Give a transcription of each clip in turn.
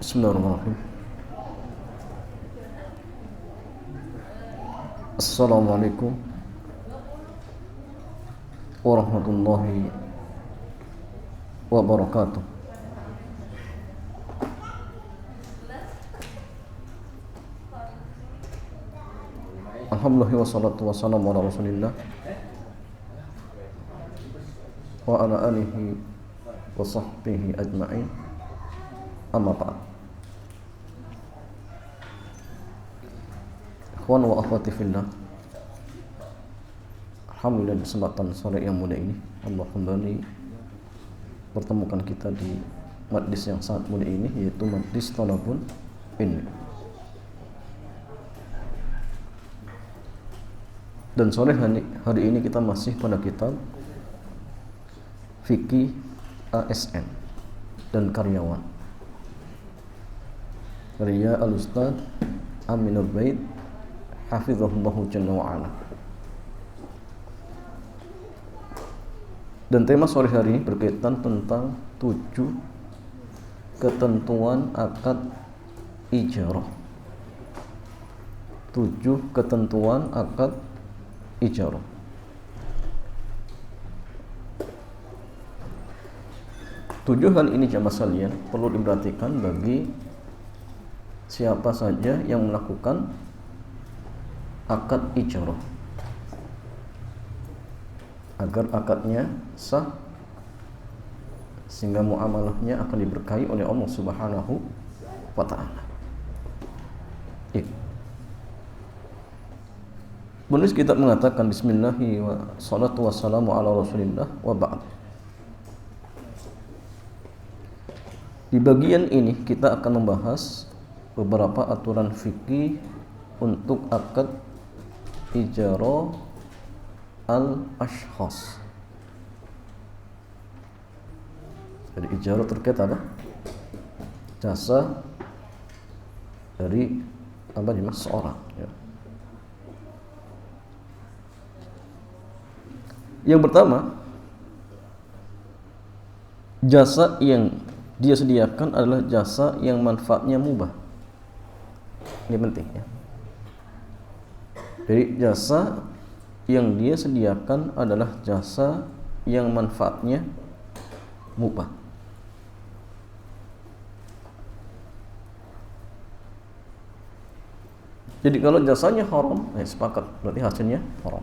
Bismillahirrahmanirrahim. Assalamualaikum warahmatullahi wabarakatuh. Alhamdulillah wassalatu wassalamu ala Rasulillah wa ala alihi wa sahbihi ajma'in. Amma ba'd. Ikhwan wa akhwati fillah, alhamdulillah di kesempatan sore yang mulia ini Allah kembali pertemukan kita di majlis yang sangat mulia ini, yaitu majlis Thalabul Ilmi. Dan sore hari ini kita masih pada kitab Fikih ASN dan Karyawan karya Al-Ustaz Aminur Bait hafizahullahu jalla wa'ala. Dan tema sore hari ini berkaitan tentang 7 ketentuan akad ijarah. 7 ketentuan akad ijarah. Tujuh hal ini jamaah sekalian perlu diperhatikan bagi siapa saja yang melakukan akad ijarah, agar akadnya sah sehingga muamalahnya akan diberkahi oleh Allah Subhanahu wa ta'ala. Penulis kitab mengatakan bismillahi wa salatu wassalamu ala Rasulillah wa ba'd. Di bagian ini kita akan membahas beberapa aturan fikih untuk akad ijarah al-ashkhas. Jadi ijarah terkait apa? Jasa dari seorang, ya. Yang pertama, jasa yang dia sediakan adalah jasa yang manfaatnya mubah. Ini penting, ya. Jadi jasa yang dia sediakan adalah jasa yang manfaatnya mubah. Jadi kalau jasanya haram, sepakat, berarti hasilnya haram.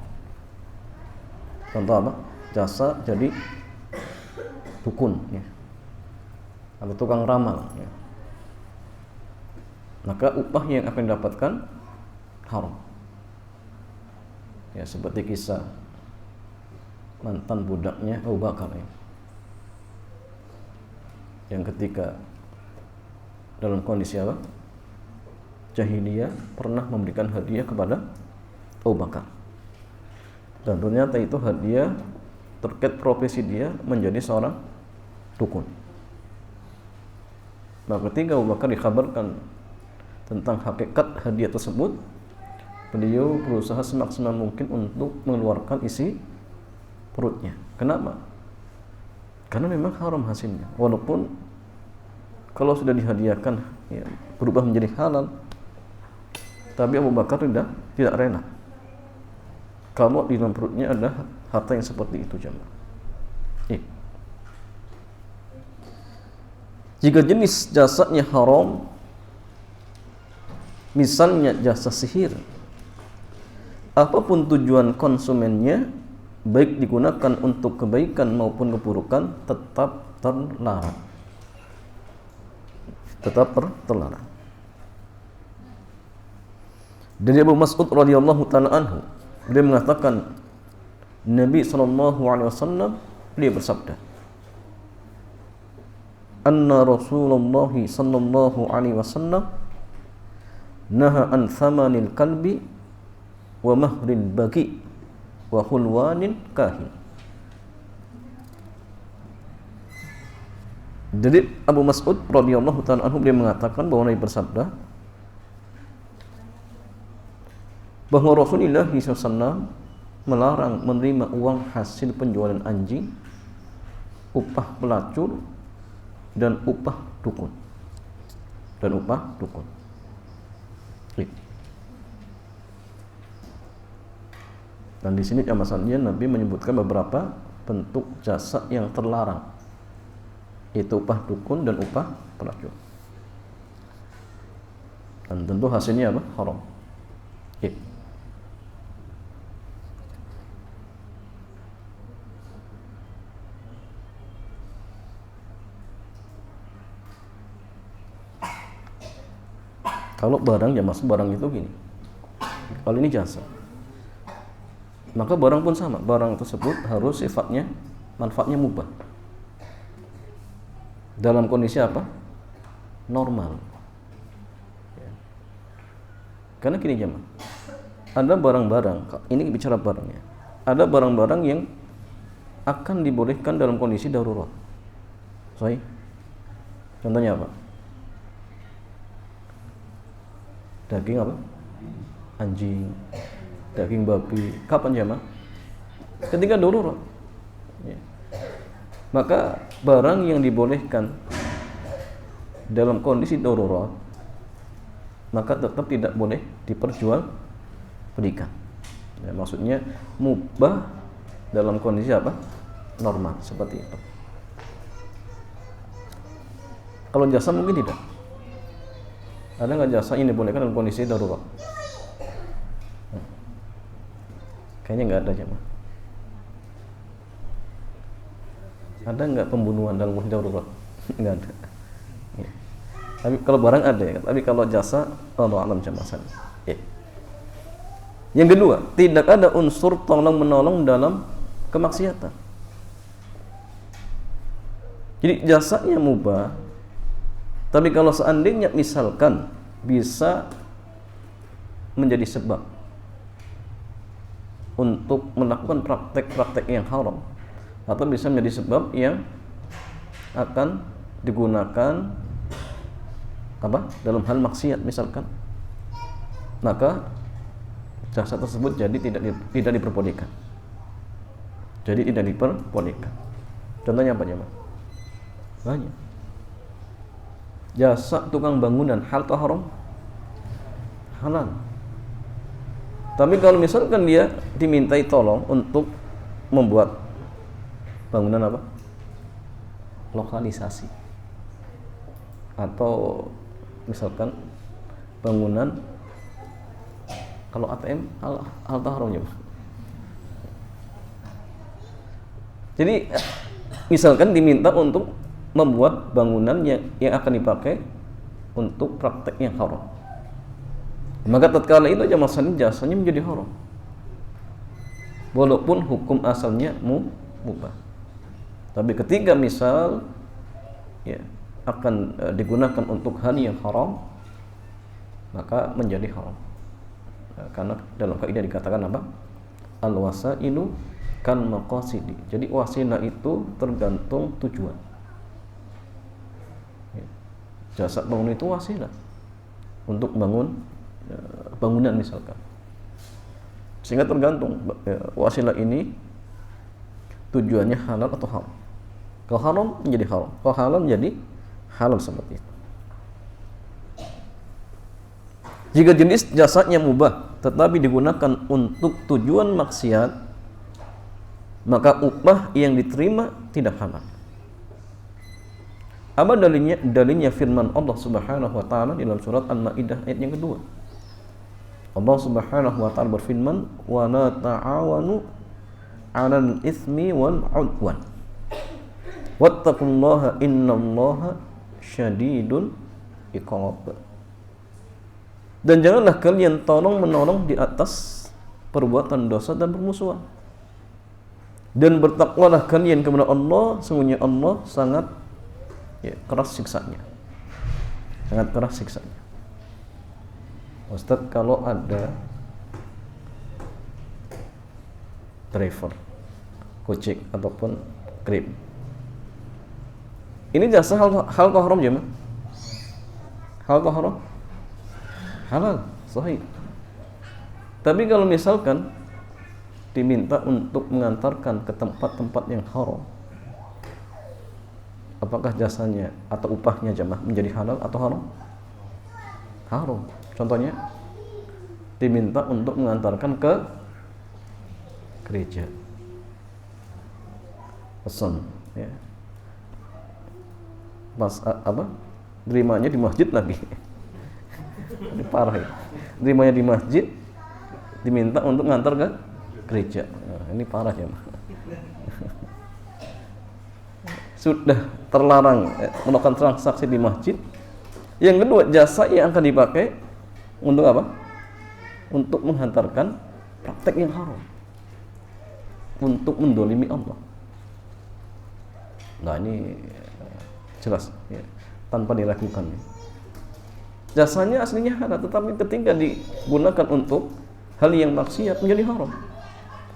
Contoh apa? Jasa jadi dukun, ya, atau tukang ramal, ya. Maka upah yang akan didapatkan haram. Ya, seperti kisah mantan budaknya Abu Bakar, ya, yang ketika dalam kondisi apa? Jahiliyah pernah memberikan hadiah kepada Abu Bakar. Dan ternyata itu hadiah terkait profesi dia menjadi seorang dukun. Nah, ketika Abu Bakar dikabarkan tentang hakikat hadiah tersebut, beliau berusaha semaksimal mungkin untuk mengeluarkan isi perutnya. Kenapa? Karena memang haram hasilnya. Walaupun kalau sudah dihadiahkan, ya, berubah menjadi halal, tapi Abu Bakar tidak rela kalau di dalam perutnya ada harta yang seperti itu, jemaah. Jika jenis jasanya haram, misalnya jasa sihir, apapun tujuan konsumennya, baik digunakan untuk kebaikan maupun keburukan, tetap terlarang. Terlarang. Dari Abu Mas'ud radhiyallahu ta'ala anhu, beliau mengatakan Nabi SAW beliau bersabda, anna Rasulullah sallallahu alaihi wasallam naha an thamanil kalbi wa mahril bagi wa hulwanil kahin. Jadi Abu Mas'ud radhiyallahu ta'ala anhu beliau mengatakan bahwa Nabi bersabda bahwa Rasulullah SAW melarang menerima uang hasil penjualan anjing, upah pelacur, dan upah dukun. dan upah dukun. Dan di sini masalahnya Nabi menyebutkan beberapa bentuk jasa yang terlarang, yaitu upah dukun dan upah pelacur. Dan tentu hasilnya apa? Haram. Kalau barang ya mas, barang itu gini. Kalau ini jasa, maka barang pun sama. Barang tersebut harus sifatnya, manfaatnya mubah. Dalam kondisi apa? Normal. Ya. Karena gini jemaah, ada barang-barang, ini bicara barangnya. Ada barang-barang yang akan dibolehkan dalam kondisi darurat. Sahih? Contohnya apa? Daging apa? Anjing, daging babi. Kapan jemaah? Ketika darurat. Ya. Maka barang yang dibolehkan dalam kondisi darurat, maka tetap tidak boleh diperjualbelikan. Ya, maksudnya mubah dalam kondisi apa? Normal, seperti itu. Kalau jasa mungkin tidak. Ada nggak jasa ini dibolehkan dalam kondisi darurat? Kayaknya nggak ada jemaah. Ada nggak pembunuhan dalam kondisi darurat? Nggak ada. Ya. Tapi kalau barang ada ya. Tapi kalau jasa, Allah alam jemaah. Ya. Yang kedua, tidak ada unsur tolong menolong dalam kemaksiatan. Jadi jasanya mubah. Tapi kalau seandainya misalkan bisa menjadi sebab untuk melakukan praktek-praktek yang haram, atau bisa menjadi sebab yang akan digunakan apa? Dalam hal maksiat misalkan, maka jasa tersebut jadi tidak diperbolehkan. Jadi tidak diperbolehkan. Contohnya apa jemaah? Banyak. Jasa tukang bangunan hal atau haram? Halal. Tapi kalau misalkan dia dimintai tolong untuk membuat bangunan apa? Lokalisasi. Atau misalkan bangunan, kalau ATM hal atau haram ya? Jadi misalkan diminta untuk membuat bangunan yang akan dipakai untuk praktek yang haram, maka tatkala itu aja masalahnya jasanya menjadi haram, walaupun hukum asalnya mubah. Tapi ketika misal ya akan digunakan untuk hal yang haram, maka menjadi haram. Karena dalam kaidah dikatakan apa? Al-wasailu kan maqasidi. Jadi wasilah itu tergantung tujuan. Jasa bangun itu wasilah untuk bangun bangunan misalkan, sehingga tergantung wasilah ini tujuannya halal atau haram. Kalau haram menjadi haram, kalau halal menjadi halal, seperti itu. Jika jenis jasanya mubah tetapi digunakan untuk tujuan maksiat, maka upah yang diterima tidak halal. Apa dalilnya? Dalilnya firman Allah Subhanahu wa taala dalam surat Al-Maidah ayat yang kedua. Allah Subhanahu wa taala berfirman, "Wa la ta'awanu 'alal itsmi wal 'udwan. Wattaqullaha innallaha syadidul iqab." Dan janganlah kalian tolong-menolong di atas perbuatan dosa dan permusuhan. Dan bertakwalah kalian kepada Allah, sesungguhnya Allah sangat keras siksanya. Sangat keras siksanya. Ustaz, kalau ada driver Gojek ataupun Grab, ini jasa hal atau haram ya, Ma? Hal atau haram? Halal, sahih. Tapi kalau misalkan diminta untuk mengantarkan ke tempat-tempat yang haram, apakah jasanya atau upahnya jemaah menjadi halal atau haram? haram. Contohnya diminta untuk mengantarkan ke gereja, pesan ya, pas terimanya di masjid lagi. Ini parah ya. Terimanya di masjid, diminta untuk ngantar ke gereja. Nah, ini parah ya. Sudah terlarang melakukan transaksi di masjid. Yang kedua, jasa yang akan dipakai untuk apa? Untuk menghantarkan praktek yang haram, untuk mendolimi Allah. Nah ini jelas ya, tanpa diragukan. Jasanya aslinya halal, tetapi ketika digunakan untuk hal yang maksiat menjadi haram,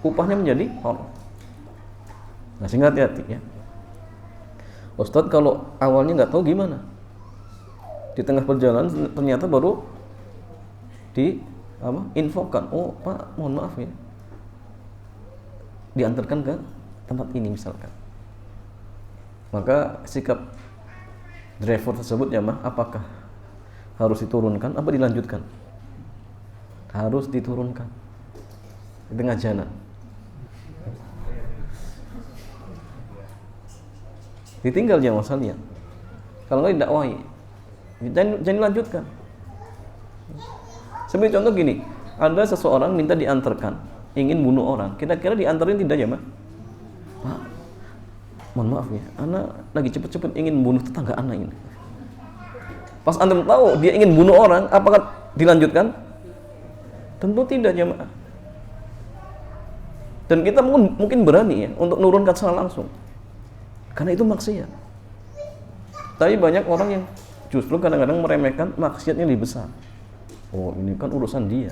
upahnya menjadi haram. Nah sehingga hati-hati ya. Ustadz kalau awalnya nggak tahu gimana, di tengah perjalanan ternyata baru infokan, oh Pak mohon maaf ya, diantarkan ke tempat ini misalkan, maka sikap driver tersebut ya apakah harus diturunkan apa dilanjutkan? Harus diturunkan di tengah jalan, ditinggal jangan masalahnya. Kalau nggak didakwai, jangan dilanjutkan. Seperti contoh gini, ada seseorang minta diantarkan, ingin bunuh orang, kira-kira diantarin tidak ya Pak? Pak, mohon maaf ya, anak lagi cepet-cepet ingin bunuh tetangga anak ini. Pas antum tahu dia ingin bunuh orang, apakah dilanjutkan? Tentu tidak ya Pak. Dan kita mungkin berani ya untuk nurunkan secara langsung, karena itu maksiat. Tapi banyak orang yang justru kadang-kadang meremehkan maksiatnya lebih besar. Oh ini kan urusan dia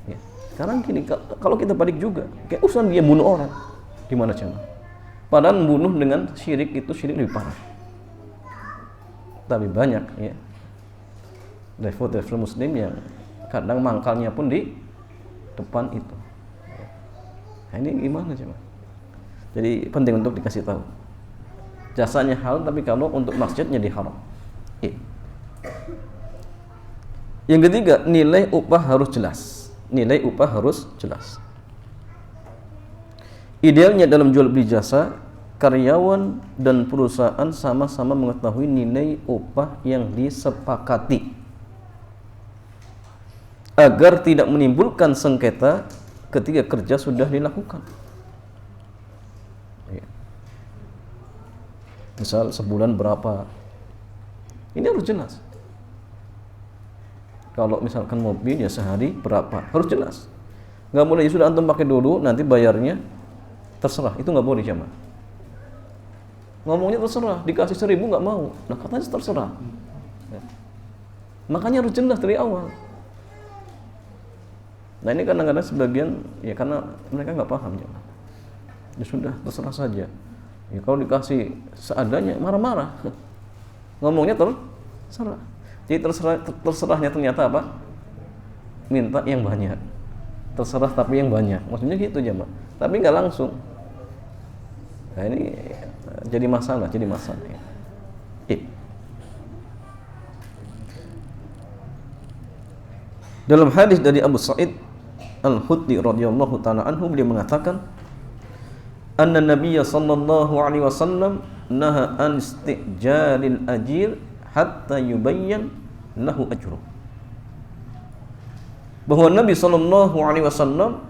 ya. Sekarang gini, kalau kita balik juga kayak urusan dia bunuh orang, gimana cara? Padahal membunuh dengan syirik itu syirik lebih parah. Tapi banyak ya driver muslim yang kadang mangkalnya pun di depan itu. Nah ini gimana coba? Jadi penting untuk dikasih tahu, jasanya halal tapi kalau untuk maksiat jadi haram. Yang ketiga, nilai upah harus jelas. Nilai upah harus jelas. Idealnya dalam jual beli jasa, karyawan dan perusahaan sama-sama mengetahui nilai upah yang disepakati, agar tidak menimbulkan sengketa ketika kerja sudah dilakukan. Misal sebulan berapa, ini harus jelas. Kalau misalkan mobil ya sehari berapa, harus jelas. Nggak boleh ya sudah antum pakai dulu, nanti bayarnya terserah, itu nggak boleh jamaah. Ngomongnya terserah, dikasih 1.000 nggak mau, nah katanya terserah. Ya. Makanya harus jelas dari awal. Nah ini kadang-kadang sebagian ya karena mereka nggak paham jamaah. Ya sudah terserah saja. Ya kalau dikasih seadanya marah-marah. Ngomongnya terserah. Jadi terserahnya ternyata apa? Minta yang banyak. Terserah tapi yang banyak. Maksudnya gitu jamaah. Tapi nggak langsung. Nah ini jadi masalah. Ya. Dalam hadis dari Abu Sa'id Al-Khudri radhiyallahu ta'ala anhu, beliau mengatakan, anna Nabiyya sallallahu alaihi wasallam naha an istijalil ajir hatta yubayyan lahu ajruh. Bahwa Nabi sallallahu alaihi wasallam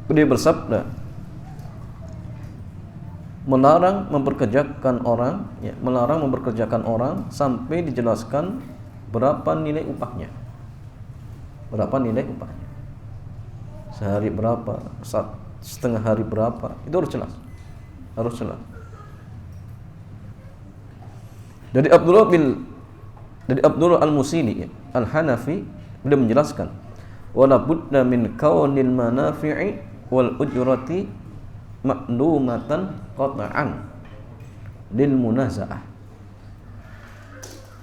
beliau bersabda, melarang memperkerjakan orang sampai dijelaskan berapa nilai upahnya. Sehari berapa, setengah hari berapa, itu harus jelas. Dari Abdullah Al-Musili Al-Hanafi, beliau menjelaskan, wala budda min kaunil manafi'i wal ujrati ma'lumatan qat'an lil munaza'ah.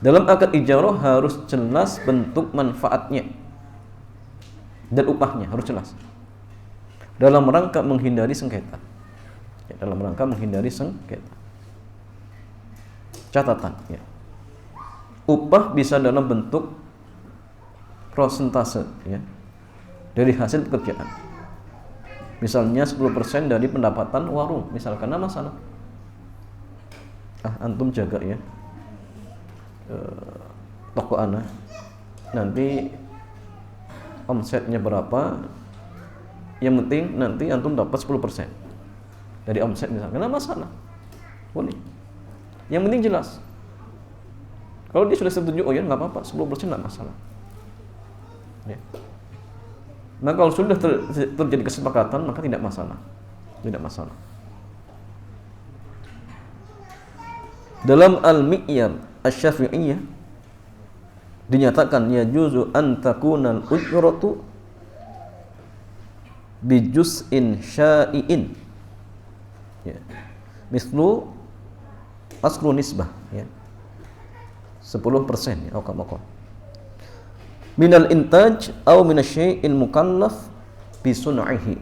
Dalam akad ijarah harus jelas bentuk manfaatnya dan upahnya, harus jelas dalam rangka menghindari sengketa. Catatan ya. Upah bisa dalam bentuk prosentase ya dari hasil pekerjaan. Misalnya 10% dari pendapatan warung, misalkan, nah masalah. Antum jaga ya toko ana, nanti omsetnya berapa, yang penting nanti antum dapat 10% dari omset misalkan, nah masalah, boleh. Yang penting jelas. Kalau dia sudah setuju, oh ya nggak apa-apa, 10% nggak masalah ya. Nah kalau sudah terjadi kesepakatan, maka tidak masalah. Dalam Al-Mi'yar Asy-Syafi'iyah dinyatakan yajuzu an takunal ujratu bi juz'in syai'in ya, mislu aslu nisbah ya, 10% ya, minal intaj atau minasyai'il mukallaf bi sun'ihi.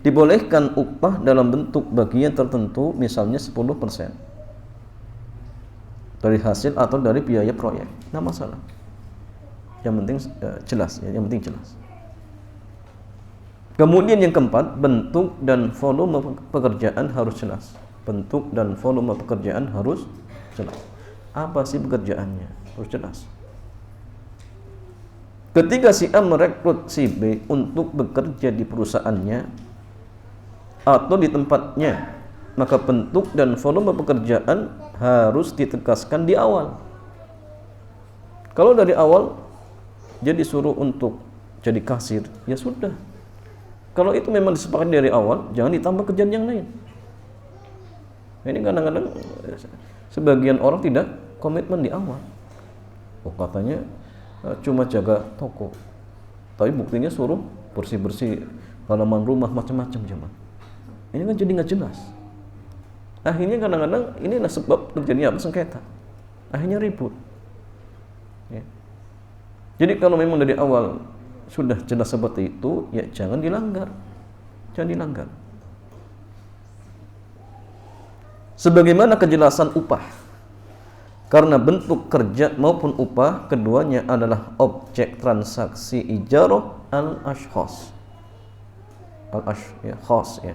Dibolehkan upah dalam bentuk bagian tertentu, misalnya 10% dari hasil atau dari biaya proyek. Nah masalah. Yang penting jelas ya, yang penting jelas. Kemudian yang keempat, bentuk dan volume pekerjaan harus jelas. Bentuk dan volume pekerjaan harus jelas. Apa sih pekerjaannya? Harus jelas. Ketika si A merekrut si B untuk bekerja di perusahaannya atau di tempatnya, maka bentuk dan volume pekerjaan harus ditegaskan di awal. Kalau dari awal dia disuruh untuk jadi kasir, ya sudah. Kalau itu memang disepakati dari awal, jangan ditambah kerjaan yang lain. Ini kadang-kadang sebagian orang tidak komitmen di awal. Oh katanya cuma jaga toko, tapi buktinya suruh bersih-bersih halaman rumah macam-macam jemaah. Ini kan jadi nggak jelas. Akhirnya kadang-kadang inilah sebab terjadi apa, sengketa. Akhirnya ribut ya. Jadi kalau memang dari awal sudah jelas seperti itu, ya jangan dilanggar. Sebagaimana kejelasan upah, karena bentuk kerja maupun upah keduanya adalah objek transaksi ijarah al-ashkhas. Khas ya.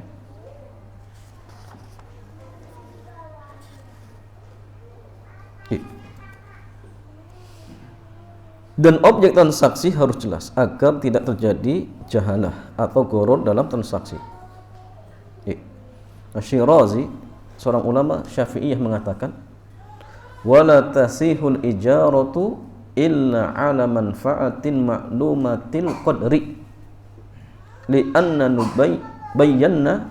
Dan objek transaksi harus jelas agar tidak terjadi jahalah atau gharar dalam transaksi. Asy-Syirazi, seorang ulama Syafi'iyah, mengatakan, wala tasihul ijaratu illa ala manfaatin ma'lumatil qadri li'anna bayyana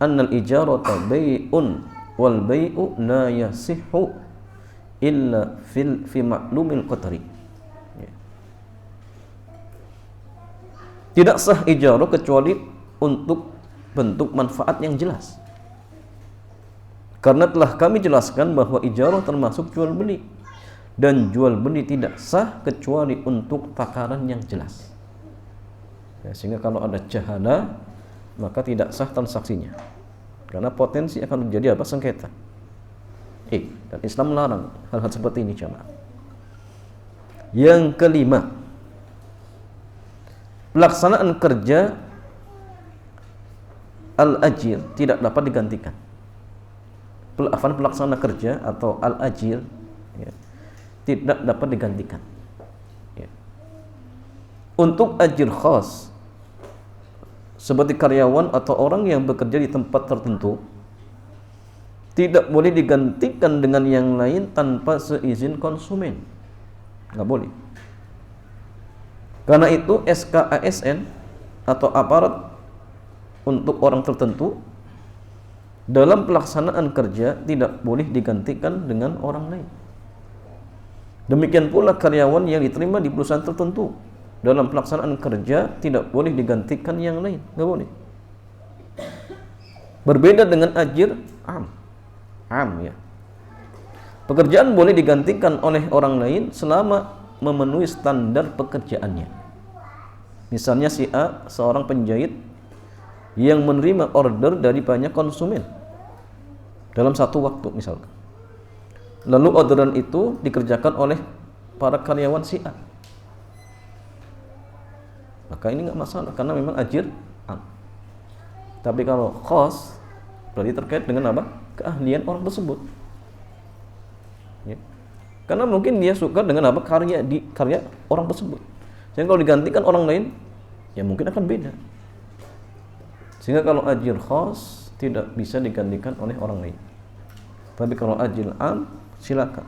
anna al-ijarata bai'un wal bai'u la yasihhu illa fi ma'lumil qadri. Tidak sah ijarah kecuali untuk bentuk manfaat yang jelas. Karena telah kami jelaskan bahwa ijarah termasuk jual beli, dan jual beli tidak sah kecuali untuk takaran yang jelas. Ya, sehingga kalau ada jahalah, maka tidak sah transaksinya. Karena potensi akan terjadi apa? Sengketa. Dan Islam melarang hal-hal seperti ini, jemaah. Yang kelima, pelaksanaan kerja al-ajir tidak dapat digantikan. Pelaksanaan kerja atau al-ajir ya, tidak dapat digantikan ya. Untuk ajir khas seperti karyawan atau orang yang bekerja di tempat tertentu tidak boleh digantikan dengan yang lain tanpa seizin konsumen. Nggak boleh. Karena itu SK ASN atau aparat untuk orang tertentu dalam pelaksanaan kerja tidak boleh digantikan dengan orang lain. Demikian pula karyawan yang diterima di perusahaan tertentu dalam pelaksanaan kerja tidak boleh digantikan yang lain, nggak boleh. Berbeda dengan ajir am ya. Pekerjaan boleh digantikan oleh orang lain selama memenuhi standar pekerjaannya. Misalnya si A, seorang penjahit yang menerima order dari banyak konsumen dalam satu waktu misalkan. Lalu orderan itu dikerjakan oleh para karyawan si A. maka ini nggak masalah karena memang ajir am. Tapi kalau khos berarti terkait dengan apa? Keahlian orang tersebut. Ya. Karena mungkin dia suka dengan apa? Karya orang tersebut. Jadi kalau digantikan orang lain, ya mungkin akan beda. Sehingga kalau ajir khos tidak bisa digantikan oleh orang lain. Tapi kalau ajir am, silakan.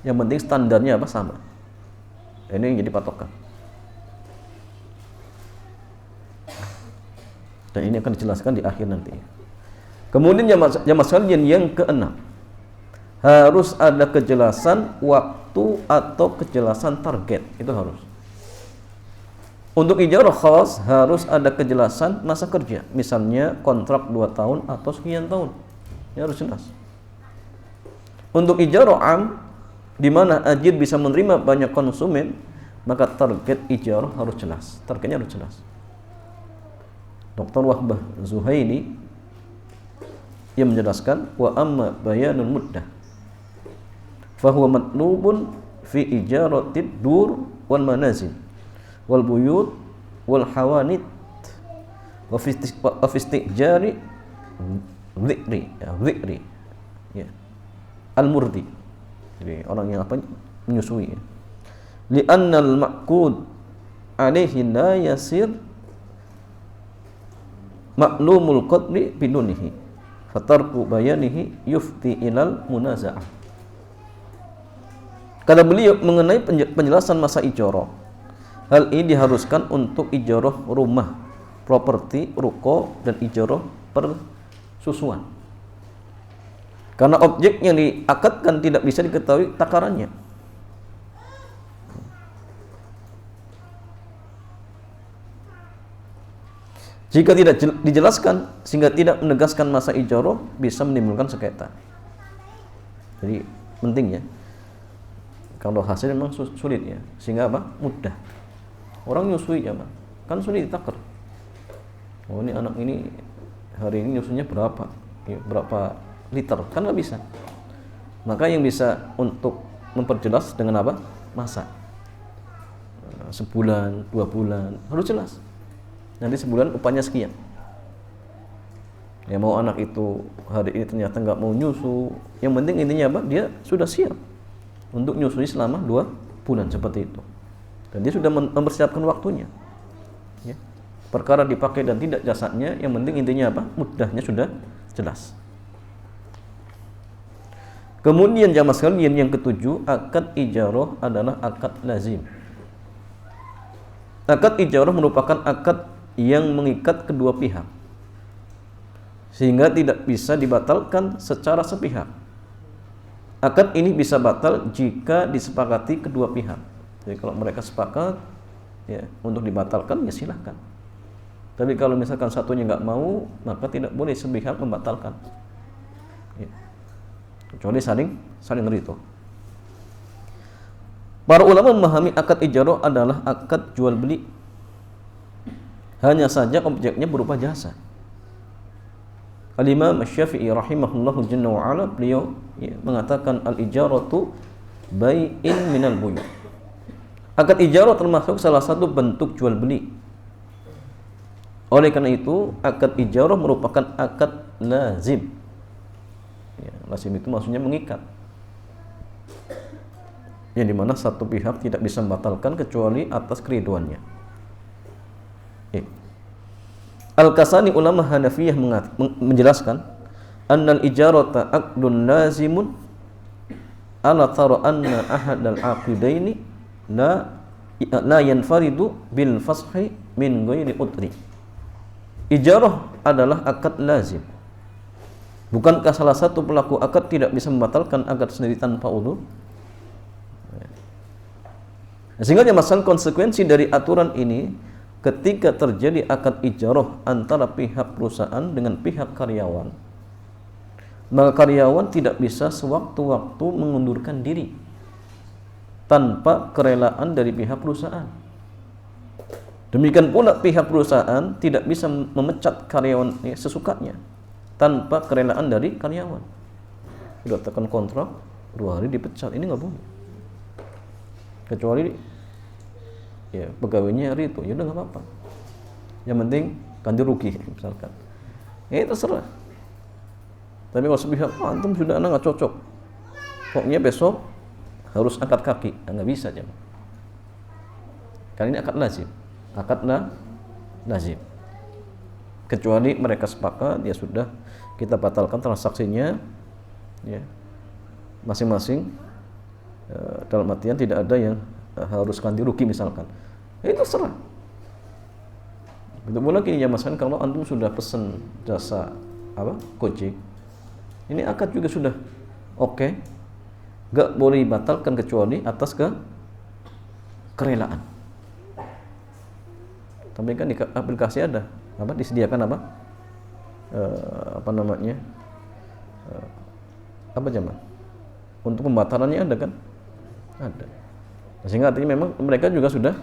Yang penting standarnya apa? Sama. Ini yang jadi patokan. Dan ini akan dijelaskan di akhir nanti. Kemudian jamaah sekalian yang keenam, harus ada kejelasan waktu atau kejelasan target. Itu harus. Untuk ijarah khas harus ada kejelasan masa kerja. Misalnya kontrak 2 tahun atau sekian tahun. Ini harus jelas. Untuk ijarah am, di mana ajir bisa menerima banyak konsumen, maka target ijarah harus jelas. Targetnya harus jelas. Dr. Wahbah Zuhaili yang menjelaskan wa amma bayanul muddah fahuwa matlubun fi ijaratid dur wal manazil wal buyut wal hawanit wa fi istijari dhikri ya al murdi. Jadi orang yang apa? Menyusui. Li'anna al ma'qud alaihi la yasir maklumul qadri bidunihi fatarku bayanihi yufti ilal munaza'ah. Kata beliau mengenai penjelasan masa ijarah, hal ini diharuskan untuk ijarah rumah, properti, ruko, dan ijarah persusuan. Karena objek yang diakadkan tidak bisa diketahui takarannya. Jika tidak dijelaskan sehingga tidak menegaskan masa ijarah, bisa menimbulkan sengketa. Jadi penting ya. Kalau hasil memang sulit ya, sehingga apa? Mudah. Orang nyusui ya, Pak. Kan sulit ditakar. Oh, ini anak ini hari ini nyusunya berapa? Ya, berapa liter? Kan nggak bisa. Maka yang bisa untuk memperjelas dengan apa? Masa. Sebulan, 2 bulan, harus jelas. Nanti sebulan upahnya sekian. Ya mau anak itu hari ini ternyata nggak mau nyusu, yang penting intinya apa? Dia sudah siap untuk nyusui selama 2 bulan seperti itu. Dan dia sudah mempersiapkan waktunya. Ya. Perkara dipakai dan tidak jasadnya, yang penting intinya apa? Mudahnya sudah jelas. Kemudian jamaah sekalian yang ketujuh, akad ijarah adalah akad lazim. Akad ijarah merupakan akad yang mengikat kedua pihak sehingga tidak bisa dibatalkan secara sepihak. Akad ini bisa batal jika disepakati kedua pihak. Jadi kalau mereka sepakat ya untuk dibatalkan ya silahkan. Tapi kalau misalkan satunya nggak mau, maka tidak boleh sepihak membatalkan. Ya. Kecuali saling ridho. Para ulama memahami akad ijarah adalah akad jual beli. Hanya saja objeknya berupa jasa. Al-Imam Asy-Syafi'i rahimahullahu jalla wa ala, beliau ya, mengatakan al-ijaratu bai'in minal buyu'. Akad ijarah termasuk salah satu bentuk jual beli. Oleh karena itu, akad ijarah merupakan akad lazim. Ya, lazim itu maksudnya mengikat. Yang dimana satu pihak tidak bisa membatalkan kecuali atas keriduannya. Al-Kasani ulama Hanafiyah menjelaskan annal ijarata aqdun lazimun ala tara anna ahadal aqidaini la yanfaridu bil fashi min ghairi udri. Ijarah adalah akad lazim. Bukankah salah satu pelaku akad tidak bisa membatalkan akad sendiri tanpa udzur? Sehingga masalah konsekuensi dari aturan ini, ketika terjadi akad ijarah antara pihak perusahaan dengan pihak karyawan, maka karyawan tidak bisa sewaktu-waktu mengundurkan diri tanpa kerelaan dari pihak perusahaan. Demikian pula pihak perusahaan tidak bisa memecat karyawan sesukanya tanpa kerelaan dari karyawan. Sudah tekan kontrak 2 hari dipecat, ini nggak boleh. Kecuali ya pegawainya itu, ya udah nggak apa-apa. Yang penting ganti rugi misalkan. Ya terserah. Tapi kalau sepihak, antum sudah nggak cocok, pokoknya besok harus angkat kaki, nggak bisa jemaah. Kali ini akad lazim, lazim. Kecuali mereka sepakat, ya sudah kita batalkan transaksinya, ya masing-masing. Dalam artian tidak ada yang harus ganti rugi misalkan. Ya itu serah. Begitu pula gini ya mas, kan kalau antum sudah pesen jasa Gojek, ini akad juga sudah oke, nggak boleh dibatalkan kecuali atas kerelaan. Tapi kan di aplikasi ada disediakan jemaah untuk pembatalannya ada kan, ada. Sehingga artinya memang mereka juga sudah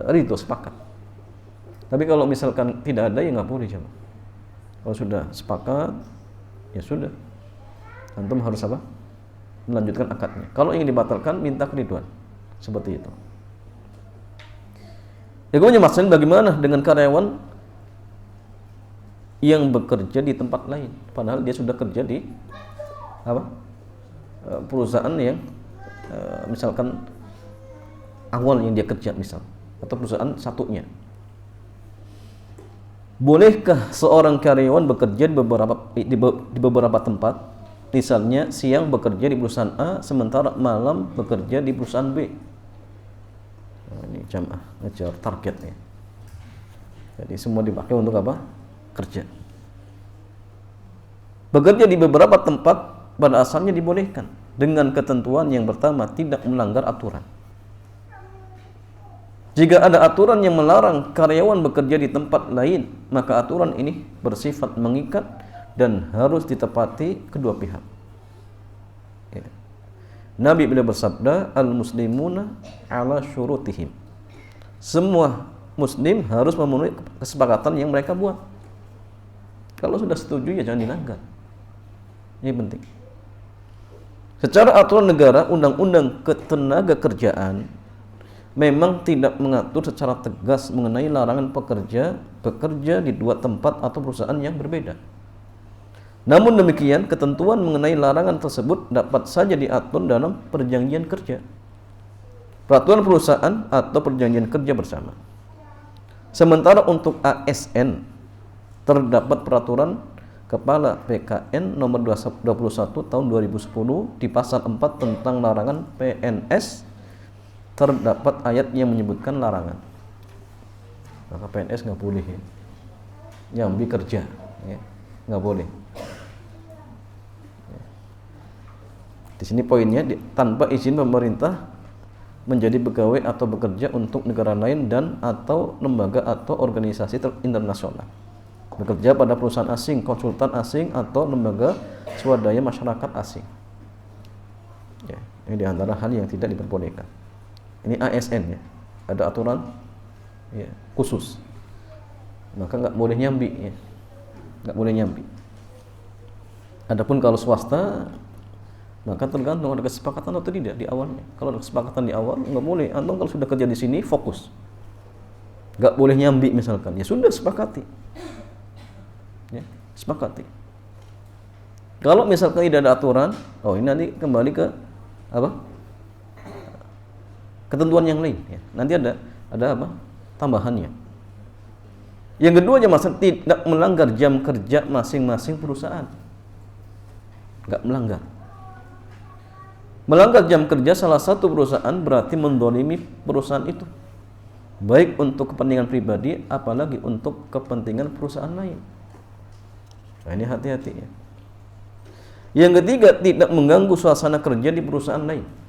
ridho, sepakat. Tapi kalau misalkan tidak ada, ya nggak boleh jemaah. Kalau sudah sepakat, ya sudah, antum harus melanjutkan akadnya. Kalau ingin dibatalkan, minta keriduan, seperti itu. Ya kemudian maksudnya bagaimana dengan karyawan yang bekerja di tempat lain, padahal dia sudah kerja di perusahaan yang misalkan awal yang dia kerja misal, atau perusahaan satunya. Bolehkah seorang karyawan bekerja di beberapa tempat? Misalnya siang bekerja di perusahaan A, sementara malam bekerja di perusahaan B. Nah, ini jamaah ngejar targetnya. Jadi semua dipakai untuk kerja. Bekerja di beberapa tempat pada asalnya dibolehkan dengan ketentuan yang pertama, tidak melanggar aturan. Jika ada aturan yang melarang karyawan bekerja di tempat lain, maka aturan ini bersifat mengikat dan harus ditepati kedua pihak. Ya. Nabi beliau bersabda, al-muslimuna ala syurutihim. Semua muslim harus memenuhi kesepakatan yang mereka buat. Kalau sudah setuju, ya jangan dilanggar. Ini penting. Secara aturan negara, undang-undang ketenaga kerjaan memang tidak mengatur secara tegas mengenai larangan pekerja bekerja di dua tempat atau perusahaan yang berbeda. Namun demikian, ketentuan mengenai larangan tersebut dapat saja diatur dalam perjanjian kerja, peraturan perusahaan atau perjanjian kerja bersama. Sementara untuk ASN, terdapat peraturan Kepala PKN nomor 21 tahun 2010 di pasal 4 tentang larangan PNS. Terdapat ayat yang menyebutkan larangan. Maka PNS nggak boleh nyambi kerja, ya, nggak boleh. Di sini poinnya, tanpa izin pemerintah menjadi pegawai atau bekerja untuk negara lain dan atau lembaga atau organisasi internasional, bekerja pada perusahaan asing, konsultan asing atau lembaga swadaya masyarakat asing. Ya, ini diantara hal yang tidak diperbolehkan. Ini ASN, ya, ada aturan, ya, khusus. Maka nggak boleh nyambi, ya, nggak boleh nyambi. Adapun kalau swasta, maka tergantung ada kesepakatan atau tidak di awalnya. Kalau ada kesepakatan di awal, nggak boleh. Antum kalau sudah kerja di sini, fokus, nggak boleh nyambi misalkan. Ya sudah, sepakati, ya, sepakati. Kalau misalkan tidak ada aturan, oh ini nanti kembali ke ketentuan yang lain, ya. Nanti ada tambahannya. Yang kedua, masalah tidak melanggar jam kerja masing-masing perusahaan. Enggak melanggar. Melanggar jam kerja salah satu perusahaan berarti mendolimi perusahaan itu, baik untuk kepentingan pribadi apalagi untuk kepentingan perusahaan lain. Nah, ini hati-hati, ya. Yang ketiga, tidak mengganggu suasana kerja di perusahaan lain.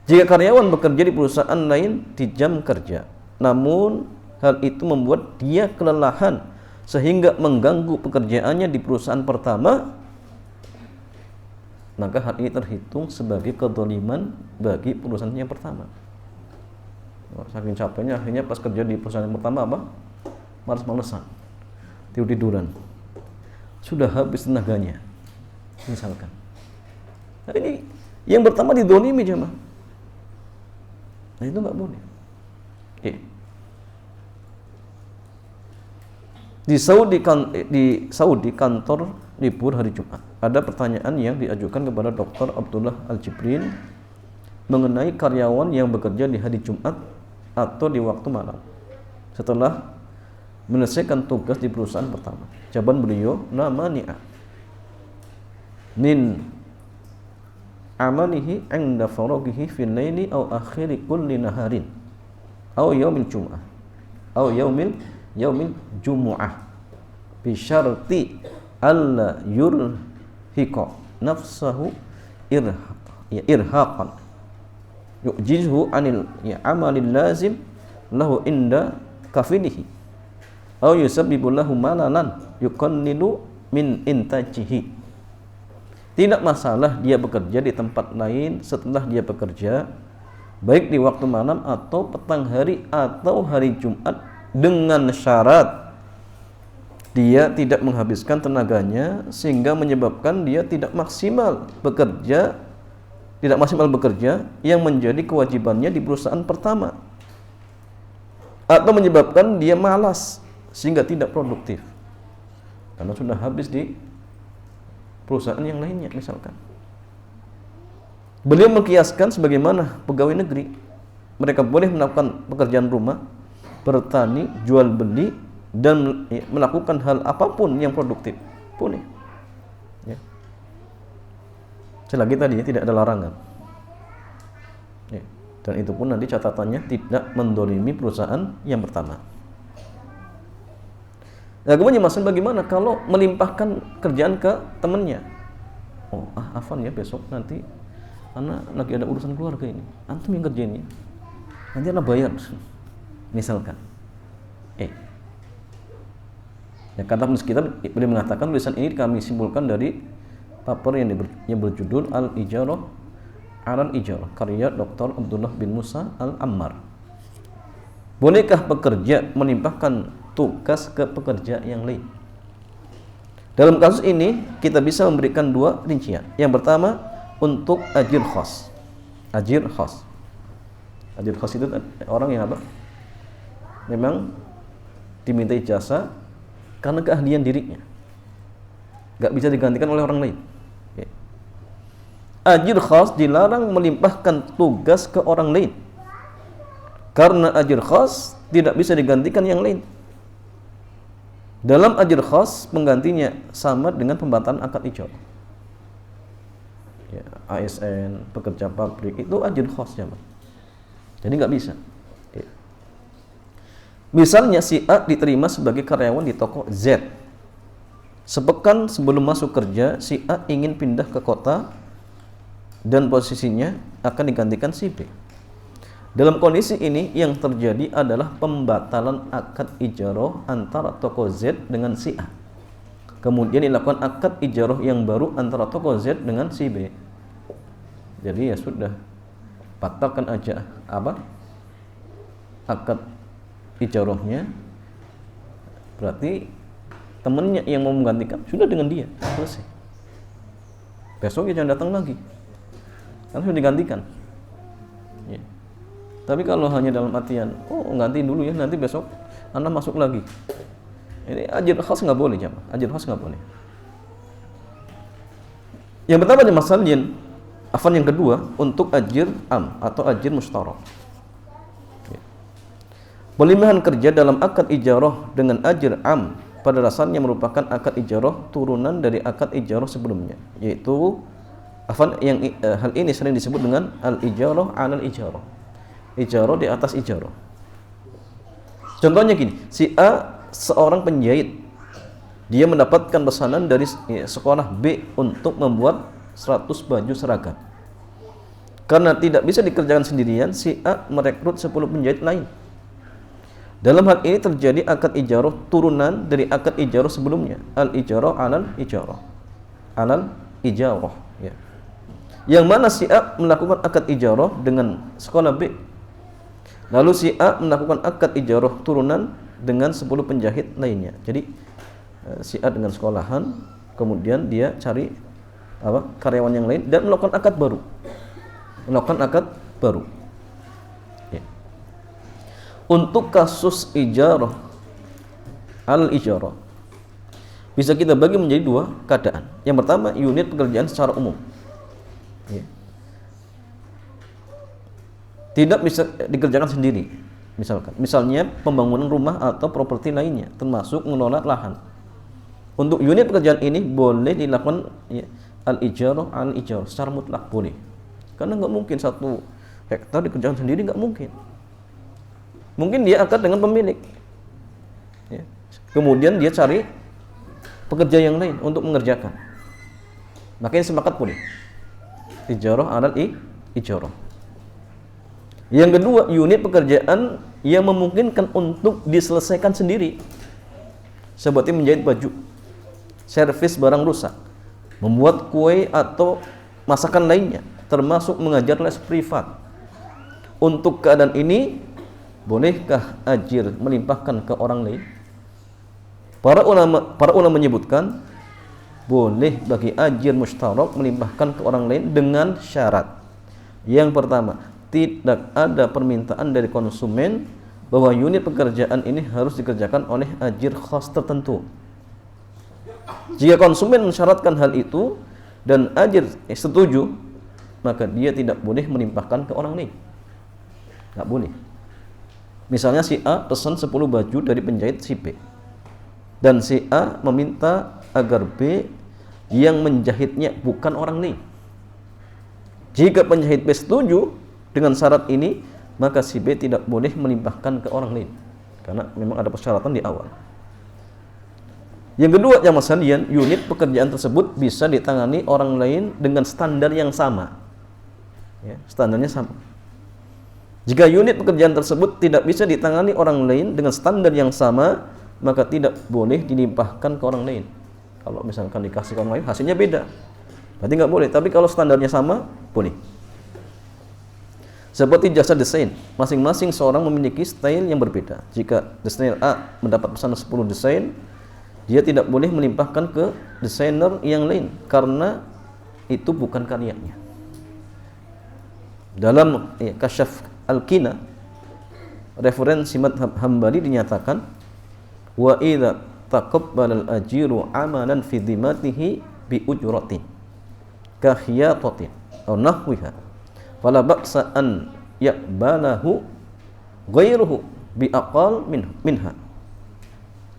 Jika karyawan bekerja di perusahaan lain di jam kerja, namun hal itu membuat dia kelelahan sehingga mengganggu pekerjaannya di perusahaan pertama, maka hal ini terhitung sebagai kezaliman bagi perusahaan yang pertama. Saking capeknya, akhirnya pas kerja di perusahaan yang pertama malas-malesan, tidur-tiduran, sudah habis tenaganya misalkan. Nah, ini yang pertama didolimi jemaah. Nah, itu nggak boleh. Oke. Di Saudi kantor libur hari Jumat. Ada pertanyaan yang diajukan kepada Dr. Abdullah Al-Jibrin mengenai karyawan yang bekerja di hari Jumat atau di waktu malam setelah menyelesaikan tugas di perusahaan pertama. Jawaban beliau, la mani'a min amalihi 'inda faraghihi fil laili aw akhiri kulli naharin aw yaumil jum'ah aw yaumil jumu'ah bi syarti alla yurhiqa nafsahu irhaqan yu'jizhu anil amalil lazim lahu inda kafilihi aw yusabbibu lahu malalan yuqannilu min intajihi. Tidak masalah dia bekerja di tempat lain setelah dia bekerja, baik di waktu malam atau petang hari atau hari Jumat, dengan syarat dia tidak menghabiskan tenaganya sehingga menyebabkan dia tidak maksimal bekerja yang menjadi kewajibannya di perusahaan pertama, atau menyebabkan dia malas sehingga tidak produktif karena sudah habis di perusahaan yang lainnya. Misalkan beliau mengkiaskan sebagaimana pegawai negeri, mereka boleh melakukan pekerjaan rumah, bertani, jual beli, dan melakukan hal apapun yang produktif, boleh ya. Selagi tadi tidak ada larangan ya. Dan itu pun nanti catatannya tidak mendolimi perusahaan yang pertama. Nah, kemudian masalah bagaimana kalau melimpahkan kerjaan ke temannya? Oh, Afan ya, besok nanti anak lagi ada urusan keluarga ini, antum yang kerjain ya, nanti anak bayar misalkan. Ya, kata penulis kitab boleh mengatakan tulisan ini kami simpulkan dari paper yang berjudul Al-Ijarah Al-Ijarah karya Dr. Abdullah bin Musa Al-Ammar. Bolehkah pekerja melimpahkan tugas ke pekerja yang lain? Dalam kasus ini kita bisa memberikan dua rincian. Yang pertama untuk ajir khas. Ajir khas itu orang yang apa? Memang dimintai jasa karena keahlian dirinya, nggak bisa digantikan oleh orang lain. Ajir khas dilarang melimpahkan tugas ke orang lain karena ajir khas tidak bisa digantikan yang lain. Dalam ajir khas penggantinya sama dengan pembatalan akad ijarah. Ya, ASN, pekerja pabrik itu ajir khas ya, jadi nggak bisa. Ya. Misalnya si A diterima sebagai karyawan di toko Z. Sepekan sebelum masuk kerja, si A ingin pindah ke kota dan posisinya akan digantikan si B. Dalam kondisi ini yang terjadi adalah pembatalan akad ijarah antara toko Z dengan si A. Kemudian dilakukan akad ijarah yang baru antara toko Z dengan si B. Jadi ya sudah, batalkan aja akad ijarahnya. Berarti temennya yang mau menggantikan sudah dengan dia, selesai. Besok ya jangan datang lagi, karena sudah digantikan. Ya. Tapi kalau hanya dalam artian, gantiin dulu ya, nanti besok Anda masuk lagi, ini ajir khas nggak boleh, jamaah. Ajir khas nggak boleh. Yang pertama ada masalah yang kedua untuk ajir am atau ajir mustarak. Pelimpahan kerja dalam akad ijarah dengan ajir am pada dasarnya merupakan akad ijarah turunan dari akad ijarah sebelumnya, yaitu hal ini sering disebut dengan al-ijarah 'alal ijarah. Ijarah di atas ijarah. Contohnya gini, si A seorang penjahit, dia mendapatkan pesanan dari sekolah B untuk membuat 100 baju seragam. Karena tidak bisa dikerjakan sendirian, si A merekrut 10 penjahit lain. Dalam hal ini terjadi akad ijarah turunan dari akad ijarah sebelumnya, al-ijarah 'alal ijarah. 'Alal ijarah, ya. Yang mana si A melakukan akad ijarah dengan sekolah B. Lalu si A melakukan akad ijarah turunan dengan 10 penjahit lainnya. Jadi si A dengan sekolahan, kemudian dia cari karyawan yang lain dan melakukan akad baru. Ya. Untuk kasus ijarah, al-ijarah, bisa kita bagi menjadi dua keadaan. Yang pertama, unit pekerjaan secara umum. Ya. Tidak bisa dikerjakan sendiri. Misalnya pembangunan rumah atau properti lainnya, termasuk mengelola lahan. Untuk unit pekerjaan ini boleh dilakukan ya, al-ijarah secara mutlak boleh. Karena nggak mungkin 1 hektar dikerjakan sendiri, nggak mungkin. Mungkin dia akad dengan pemilik. Ya. Kemudian dia cari pekerja yang lain untuk mengerjakan. Makanya sepakat boleh. Ijarah al-ijarah. Yang kedua, unit pekerjaan yang memungkinkan untuk diselesaikan sendiri, seperti menjahit baju, servis barang rusak, membuat kue atau masakan lainnya, termasuk mengajar les privat. Untuk keadaan ini, bolehkah ajir melimpahkan ke orang lain? Para ulama menyebutkan boleh bagi ajir mustarak melimpahkan ke orang lain dengan syarat. Yang pertama, tidak ada permintaan dari konsumen bahwa unit pekerjaan ini harus dikerjakan oleh ajir khas tertentu. Jika konsumen mensyaratkan hal itu dan ajir setuju, maka dia tidak boleh melimpahkan ke orang lain. Tidak boleh. Misalnya si A pesan 10 baju dari penjahit si B, dan si A meminta agar B yang menjahitnya bukan orang lain. Jika penjahit B setuju dengan syarat ini, maka si B tidak boleh melimpahkan ke orang lain, karena memang ada persyaratan di awal. Yang kedua, jamaah sekalian, unit pekerjaan tersebut bisa ditangani orang lain dengan standar yang sama. Ya, standarnya sama. Jika unit pekerjaan tersebut tidak bisa ditangani orang lain dengan standar yang sama, maka tidak boleh dilimpahkan ke orang lain. Kalau misalkan dikasih ke orang lain, hasilnya beda, berarti nggak boleh. Tapi kalau standarnya sama, boleh. Seperti jasa desain, masing-masing seorang memiliki style yang berbeda. Jika desainer A mendapat pesanan 10 desain, dia tidak boleh melimpahkan ke desainer yang lain karena itu bukan karyanya. Dalam Kasyaf Al-Qina, referensi madhab Hambali dinyatakan, wa idza taqabbala al-ajiru amalan fi dhimatihi bi ujratin ka khiyatatin aw nahwiha fala ba'sa an yaqbalahu ghairuhu bi aqal minha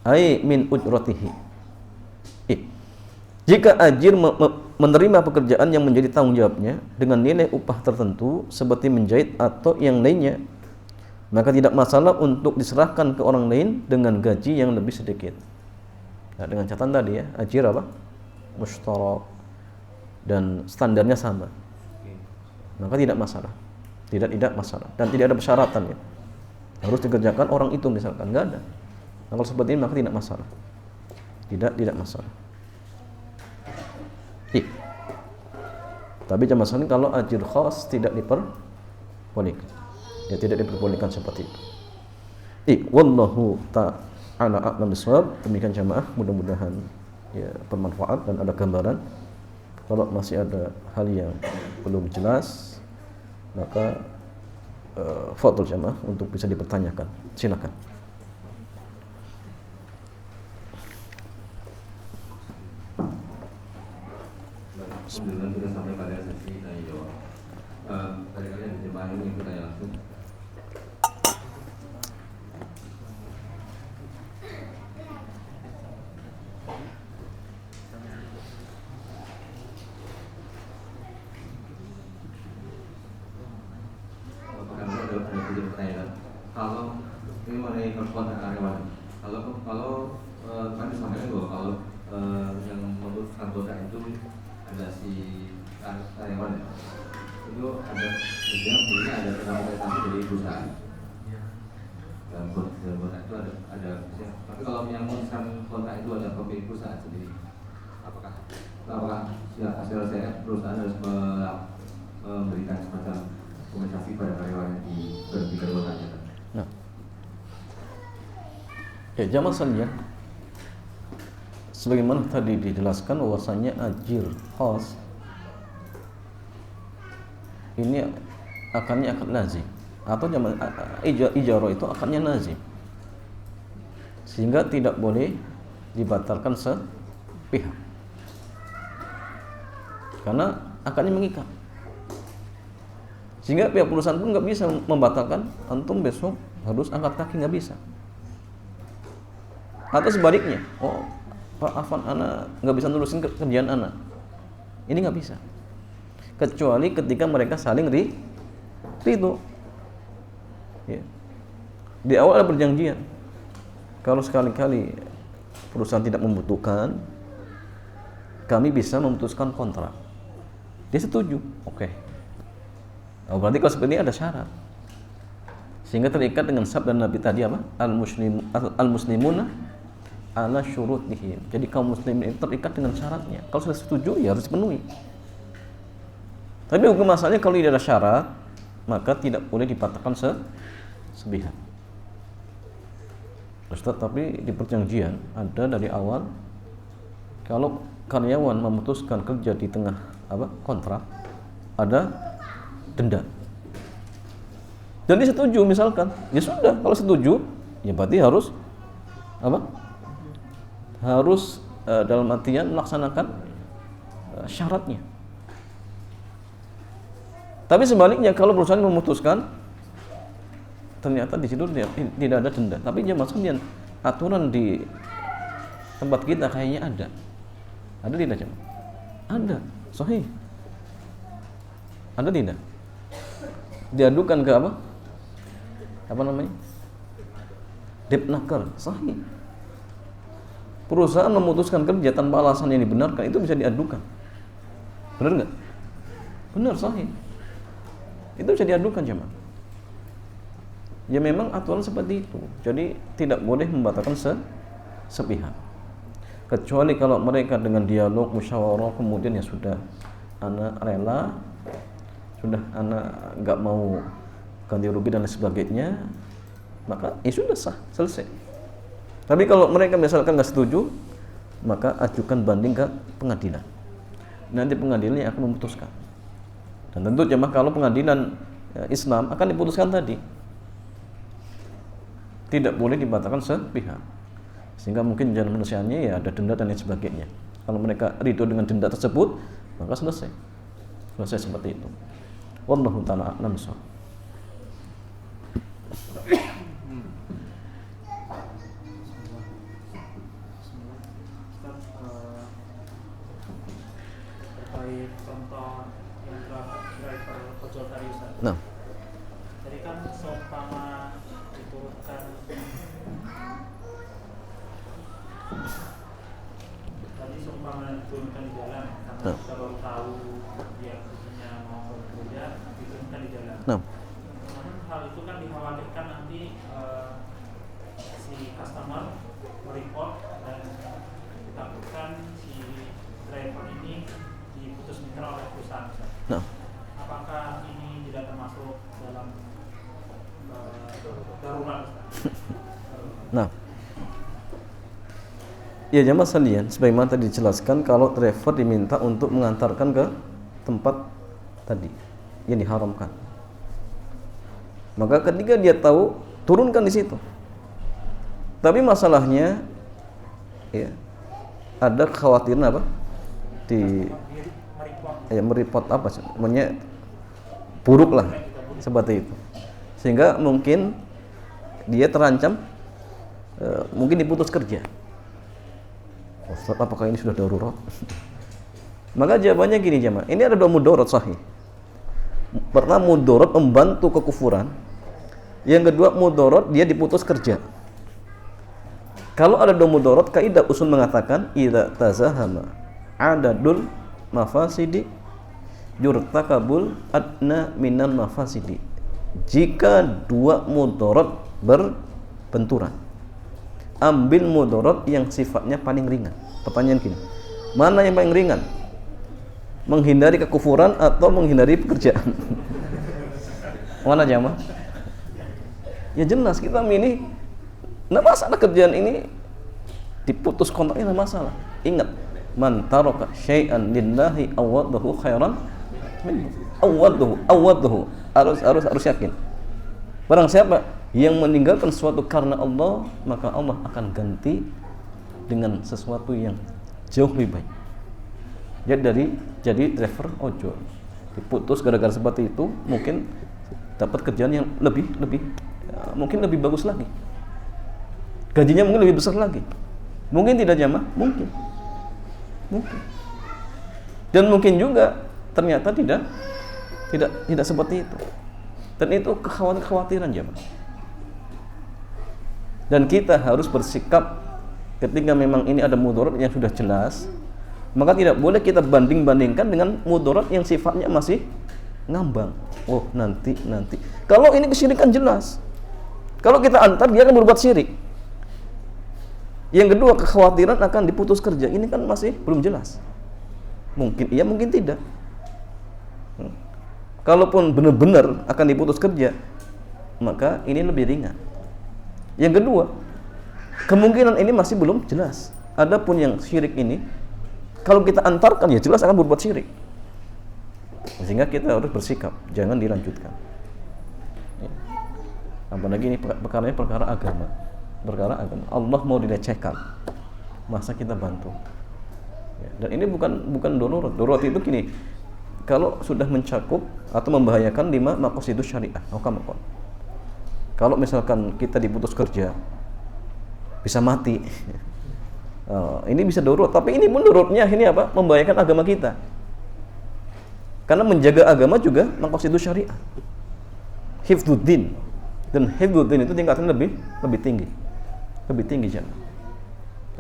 ay min ujratihi. Jika ajir menerima pekerjaan yang menjadi tanggung jawabnya dengan nilai upah tertentu seperti menjahit atau yang lainnya, maka tidak masalah untuk diserahkan ke orang lain dengan gaji yang lebih sedikit. Nah, dengan catatan tadi ya, ajir apa? Mustarak dan standarnya sama. Maka tidak masalah. Tidak masalah dan tidak ada persyaratan ya. Harus dikerjakan orang itu misalkan, enggak ada. Nah, kalau seperti ini maka tidak masalah. Tidak masalah. Tapi jamaah sekalian, kalau ajir khas tidak diperbolehkan. Ya, tidak diperbolehkan seperti itu. Wallahu ta'ala a'lam bishawab. Demikian jamaah, mudah-mudahan ya bermanfaat dan ada gambaran. Kalau masih ada hal yang belum jelas, maka fadhil jamaah untuk bisa dipertanyakan. Silakan. Sebelum kita sampai pada sesi tanya jawab, kalian jemaah ini bertanya langsung. Kalau ini mengenai kontrak karyawan, kalau kan disampaikan bahwa kalau yang memutuskan kontrak itu ada si karyawan ya, itu ada sebenarnya ada representasi dari perusahaan. Dalam kontrak itu ada tapi kalau yang memutuskan kontrak itu ada pemilik perusahaan sendiri, apakah hasil saya perusahaan harus memberikan semacam kompensasi pada karyawan yang diberhentikan kontraknya? Nah, ya jamaah sekalian, sebagaimana tadi dijelaskan bahwasanya ajir khas ini akan lazim. atau zaman ijarah itu akadnya lazim, sehingga tidak boleh dibatalkan sepihak karena akadnya mengikat, sehingga pihak perusahaan pun nggak bisa membatalkan antum besok harus angkat kaki, nggak bisa. Atau sebaliknya, oh Pak Afan, anak nggak bisa nurusin kerjaan anak, ini nggak bisa, kecuali ketika mereka saling ridho. Ya. Di awal ada perjanjian, kalau sekali-kali perusahaan tidak membutuhkan, kami bisa memutuskan kontrak. Dia setuju, oke. Oh, berarti kalau seperti ini ada syarat, sehingga terikat dengan sabda Nabi tadi apa? Al-muslimuna ala syurutihim. Jadi kaum muslimin itu terikat dengan syaratnya. Kalau sudah setuju ya harus dipenuhi. Tapi hukum asalnya kalau tidak ada syarat, maka tidak boleh dipatahkan sepihak. Ustaz, tapi di perjanjian ada dari awal kalau karyawan memutuskan kerja di tengah kontrak ada denda. Jadi setuju misalkan, ya sudah, kalau setuju ya berarti harus harus dalam artian melaksanakan syaratnya. Tapi sebaliknya kalau perusahaan memutuskan ternyata di situ tidak ada denda, tapi jangan maksudnya aturan di tempat kita kayaknya ada tidak jemaah? Ada, sahih. Ada tidak? Diadukan ke apa namanya? Depnaker, sahih. Perusahaan memutuskan kerja tanpa alasan yang dibenarkan itu bisa diadukan. Benar nggak? Benar, sahih. Itu bisa diadukan jemaah. Ya memang aturan seperti itu. Jadi tidak boleh membatalkan sepihak. Kecuali kalau mereka dengan dialog musyawarah kemudian ya sudah, anak rela, sudah anak nggak mau ganti rugi dan lain sebagainya, maka ya sudah sah, selesai. Tapi kalau mereka misalkan nggak setuju, maka ajukan banding ke pengadilan. Nanti pengadilan yang akan memutuskan. Dan tentu jemaah kalau pengadilan Islam akan diputuskan tadi, tidak boleh dibatalkan sepihak, sehingga mungkin jalan penyelesaiannya ya ada denda dan lain sebagainya. Kalau mereka ridho dengan denda tersebut, maka selesai seperti itu. Wallahu ta'ala a'lam bishawab. Terkait contoh yang driver ojol tadi Ustaz. Nah, Jadi kan seumpama diturunkan di jalan karena kita baru tahu dia khususnya mau bekerja, diturunkan di jalan. Namun hal itu kan dikhawatirkan nanti si customer mereport dan ditakutkan si driver ini diputus mitra oleh perusahaan. Apakah ini tidak termasuk dalam darurat? Ya jamaah sekalian, sebagaimana tadi dijelaskan, kalau driver diminta untuk mengantarkan ke tempat tadi yang diharamkan, maka ketika dia tahu, turunkan di situ. Tapi masalahnya, ya, ada kekhawatiran mereport sebenarnya buruk lah seperti itu, sehingga mungkin dia terancam, mungkin diputus kerja. Ustaz, apakah ini sudah darurat? Maka jawabannya gini jemaah, ini ada dua mudarat sahih. Pertama, mudarat membantu kekufuran. Yang kedua, mudarat dia diputus kerja. Kalau ada dua mudarat, kaidah usul mengatakan idza tazahama adadul mafasidi yurtakabul adna minal mafasidi. Jika dua mudarat berbenturan, ambil mudarat yang sifatnya paling ringan. Pertanyaan gini, mana yang paling ringan? Menghindari kekufuran atau menghindari pekerjaan? Mana jamaah? Ya jelas kita milih, nggak masalah kerjaan ini diputus kontraknya, nggak masalah. Ingat, man taraka syai'an lillahi awadahu khairan minhu. Awadahu harus yakin. Barang siapa yang meninggalkan sesuatu karena Allah, maka Allah akan ganti dengan sesuatu yang jauh lebih baik. Jadi driver ojol diputus gara-gara seperti itu, mungkin dapat kerjaan yang lebih mungkin lebih bagus lagi, gajinya mungkin lebih besar lagi. Mungkin tidak jamaah, mungkin, dan mungkin juga ternyata tidak seperti itu, dan itu kekhawatiran jamaah. Dan kita harus bersikap ketika memang ini ada mudarat yang sudah jelas, maka tidak boleh kita banding-bandingkan dengan mudarat yang sifatnya masih ngambang. Oh nanti. Kalau ini kesyirikan jelas, kalau kita antar dia akan berbuat syirik. Yang kedua, kekhawatiran akan diputus kerja, ini kan masih belum jelas. Mungkin iya, mungkin tidak. Kalaupun benar-benar akan diputus kerja, maka ini lebih ringan. Yang kedua, kemungkinan ini masih belum jelas. Adapun yang syirik ini, kalau kita antarkan ya jelas akan berbuat syirik. Sehingga kita harus bersikap, jangan dilanjutkan. Apalagi ini perkaranya perkara agama. Allah mau dilecehkan, masa kita bantu? Dan ini bukan darurat. Darurat itu gini, kalau sudah mencakup atau membahayakan 5 maqasidus syariah. Kalau misalkan kita diputus kerja, bisa mati. Ini bisa darurat, tapi ini menurutnya ini apa? Membahayakan agama kita. Karena menjaga agama juga maqasidus syariah. Hifdzuddin, dan hifdzuddin itu tingkatnya lebih tinggi jangan.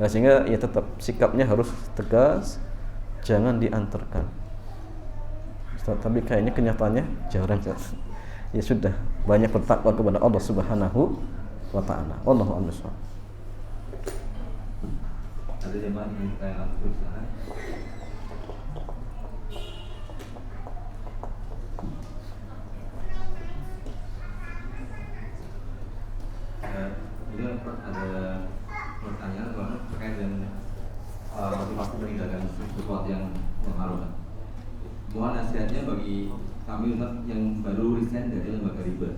Nah, sehingga ya tetap sikapnya harus tegas, jangan diantarkan. Tapi kayaknya kenyataannya jarang. Ya sudah, banyak bertakwa kepada Allah Subhanahu wa taala. Wallahu a'lam bishawab. Ada jemaah yang kita berusaha. Jadi ada pertanyaan terkait dengan motivasi meninggalkan sesuatu yang mengharukan. Mohon nasihatnya bagi kami umat yang baru resign dari lembaga riba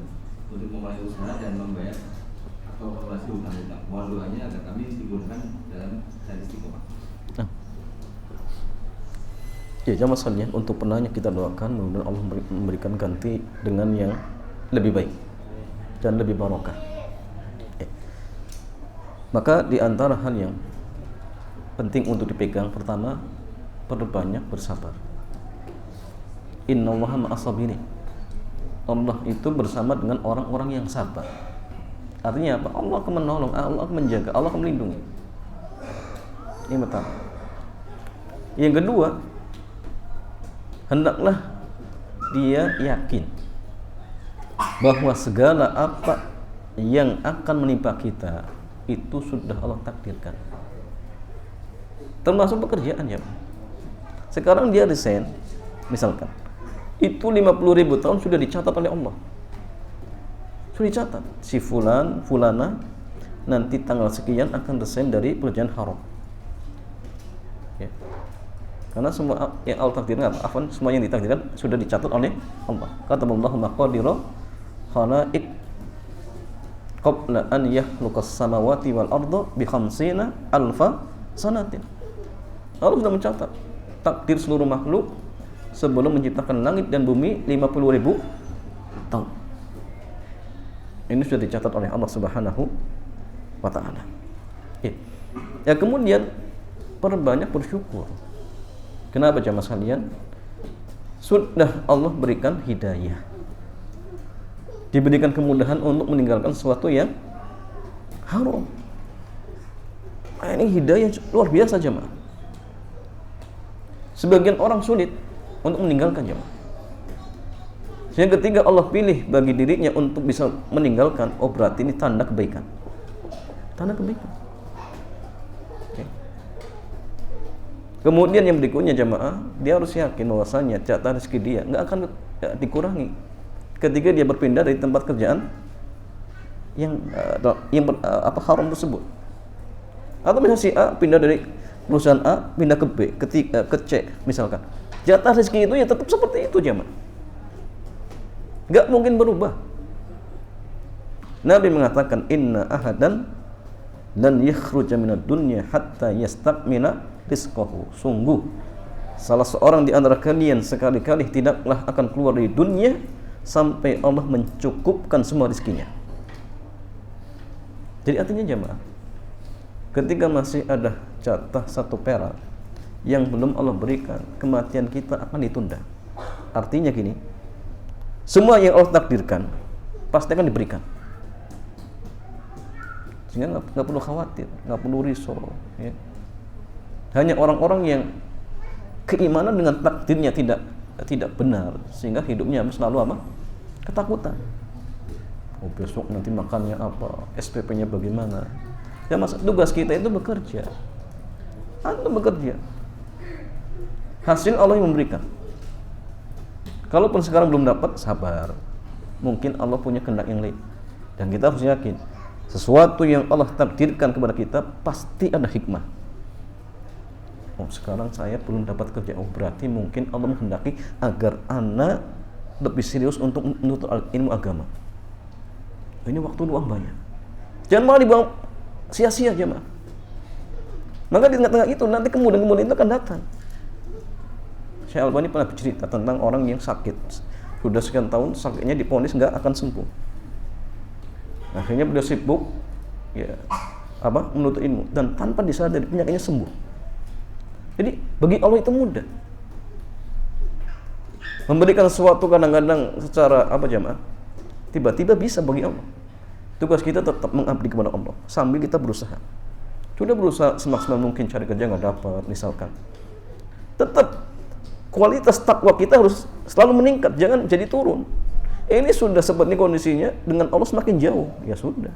untuk memulai usaha dan membayar atau melunasi hutang-hutang. Mohon doanya agar kami digunakan dalam istiqomah. Ya, jamaah sekalian, untuk penanya kita doakan mudah-mudahan Allah memberikan ganti dengan yang lebih baik dan lebih barokah. Maka di antara hal yang penting untuk dipegang, pertama, perbanyak bersabar. Innallaha ma'as-sabirin. Allah itu bersama dengan orang-orang yang sabar. Artinya apa? Allah akan menolong, Allah akan menjaga, Allah akan melindungi. Ini pertama. Yang kedua, hendaklah dia yakin bahwa segala apa yang akan menimpa kita itu sudah Allah takdirkan, termasuk pekerjaan ya. Sekarang dia resign, misalkan itu 50.000 tahun sudah dicatat oleh Allah, sudah dicatat si fulana nanti tanggal sekian akan resign dari pekerjaan haram ya. Karena semua yang Allah takdirkan, semua yang ditakdirkan sudah dicatat oleh Allah. Kata Allah, maqadira khalaiq qabla an yakhluqas samawati wal arda bi 50 alfa sanatin. Allah sudah mencatat takdir seluruh makhluk sebelum menciptakan langit dan bumi 50.000 tahun. Ini sudah dicatat oleh Allah Subhanahu wa taala. Ya, kemudian perbanyak bersyukur. Kenapa jamaah sekalian? Sudah Allah berikan hidayah, diberikan kemudahan untuk meninggalkan sesuatu yang haram. Ini hidayah luar biasa jemaah. Sebagian orang sulit untuk meninggalkan jemaah. Sehingga ketika Allah pilih bagi dirinya untuk bisa meninggalkan, oh berarti ini tanda kebaikan. Tanda kebaikan. Okay. Kemudian yang berikutnya jemaah, dia harus yakin bahwasanya jatah rezeki dia nggak akan dikurangi ketika dia berpindah dari tempat kerjaan yang haram tersebut. Atau misalnya si A pindah dari perusahaan A pindah ke B, ke C misalkan, jatah rezeki itu ya tetap seperti itu jemaah, nggak mungkin berubah. Nabi mengatakan inna ahadan lan yakhruja minad dunya hatta yastakmila rizqahu. Sungguh salah seorang di antara kalian sekali-kali tidaklah akan keluar dari dunia sampai Allah mencukupkan semua rezekinya. Jadi artinya jemaah, ketika masih ada jatah 1 perak yang belum Allah berikan, kematian kita akan ditunda. Artinya gini, semua yang Allah takdirkan pasti akan diberikan. Sehingga nggak perlu khawatir, nggak perlu risau. Ya. Hanya orang-orang yang keimanan dengan takdirnya tidak benar, sehingga hidupnya selalu apa? Ketakutan. Oh, besok nanti makannya apa? SPP-nya bagaimana? Ya, tugas kita itu bekerja. Anda bekerja. Hasil Allah yang memberikan. Kalaupun sekarang belum dapat, sabar. Mungkin Allah punya kehendak yang lain. Dan kita harus yakin, sesuatu yang Allah takdirkan kepada kita pasti ada hikmah. Oh, sekarang saya belum dapat kerja. Oh, berarti mungkin Allah menghendaki agar anak lebih serius untuk menuntut ilmu agama. Ini waktu luang banyak. Jangan malah dibuang sia-sia aja, mah. Maka di tengah-tengah itu nanti kemudian itu akan datang. Syekh Albani pernah bercerita tentang orang yang sakit. Sudah sekian tahun sakitnya diponis nggak akan sembuh. Akhirnya beliau sibuk menuntut ilmu dan tanpa disadari penyakitnya sembuh. Jadi bagi Allah itu mudah. Memberikan sesuatu kadang-kadang secara jemaah, tiba-tiba bisa bagi Allah. Tugas kita tetap mengabdi kepada Allah sambil kita berusaha. Sudah berusaha semaksimal mungkin cari kerja nggak dapat misalkan. Tetap kualitas takwa kita harus selalu meningkat, jangan jadi turun. Ini sudah seperti kondisinya dengan Allah semakin jauh, ya sudah.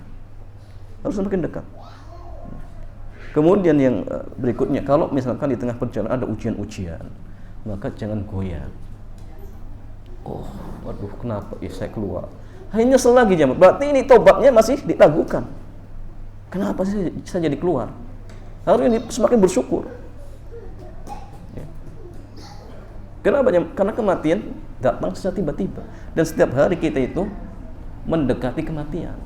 Harus semakin dekat. Kemudian yang berikutnya, kalau misalkan di tengah perjalanan ada ujian-ujian, maka jangan goyah. Oh, waduh, kenapa saya keluar? Hanya nyesel lagi jemaah. Berarti ini tobatnya masih diragukan. Kenapa sih saya jadi keluar? Harusnya semakin bersyukur. Ya. Kenapa? Karena kematian datang secara tiba-tiba. Dan setiap hari kita itu mendekati kematian.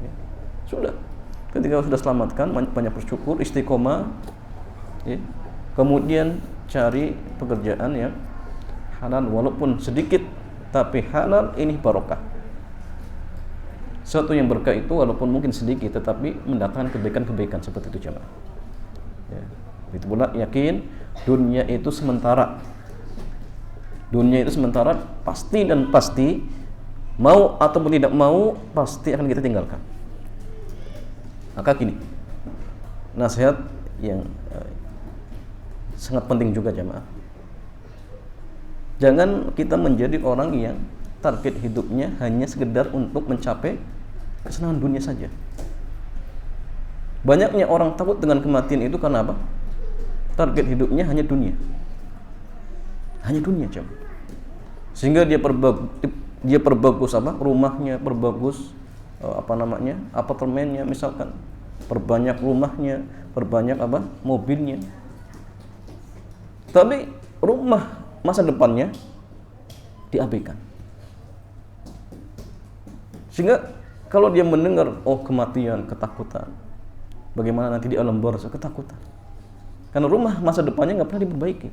Ya. Sudah. Ketika sudah selamatkan, banyak bersyukur, istiqomah. Ya. Kemudian cari pekerjaan yang halal walaupun sedikit, tapi halal ini barokah. Sesuatu yang berkah itu walaupun mungkin sedikit tetapi mendatangkan kebaikan-kebaikan seperti itu jemaah. Ya. Itu pula yakin dunia itu sementara. Dunia itu sementara, pasti dan pasti mau ataupun tidak mau pasti akan kita tinggalkan. Maka gini, nasihat yang sangat penting juga jemaah. Jangan kita menjadi orang yang target hidupnya hanya sekedar untuk mencapai kesenangan dunia saja. Banyaknya orang takut dengan kematian itu karena apa? Target hidupnya hanya dunia. Hanya dunia, jam. Sehingga dia perbagus rumahnya, perbagus apartemennya misalkan, perbanyak rumahnya, perbanyak mobilnya. Tapi rumah masa depannya diabaikan. Sehingga kalau dia mendengar kematian, ketakutan. Bagaimana nanti di alam barzakh, ketakutan. Karena rumah masa depannya nggak pernah diperbaiki.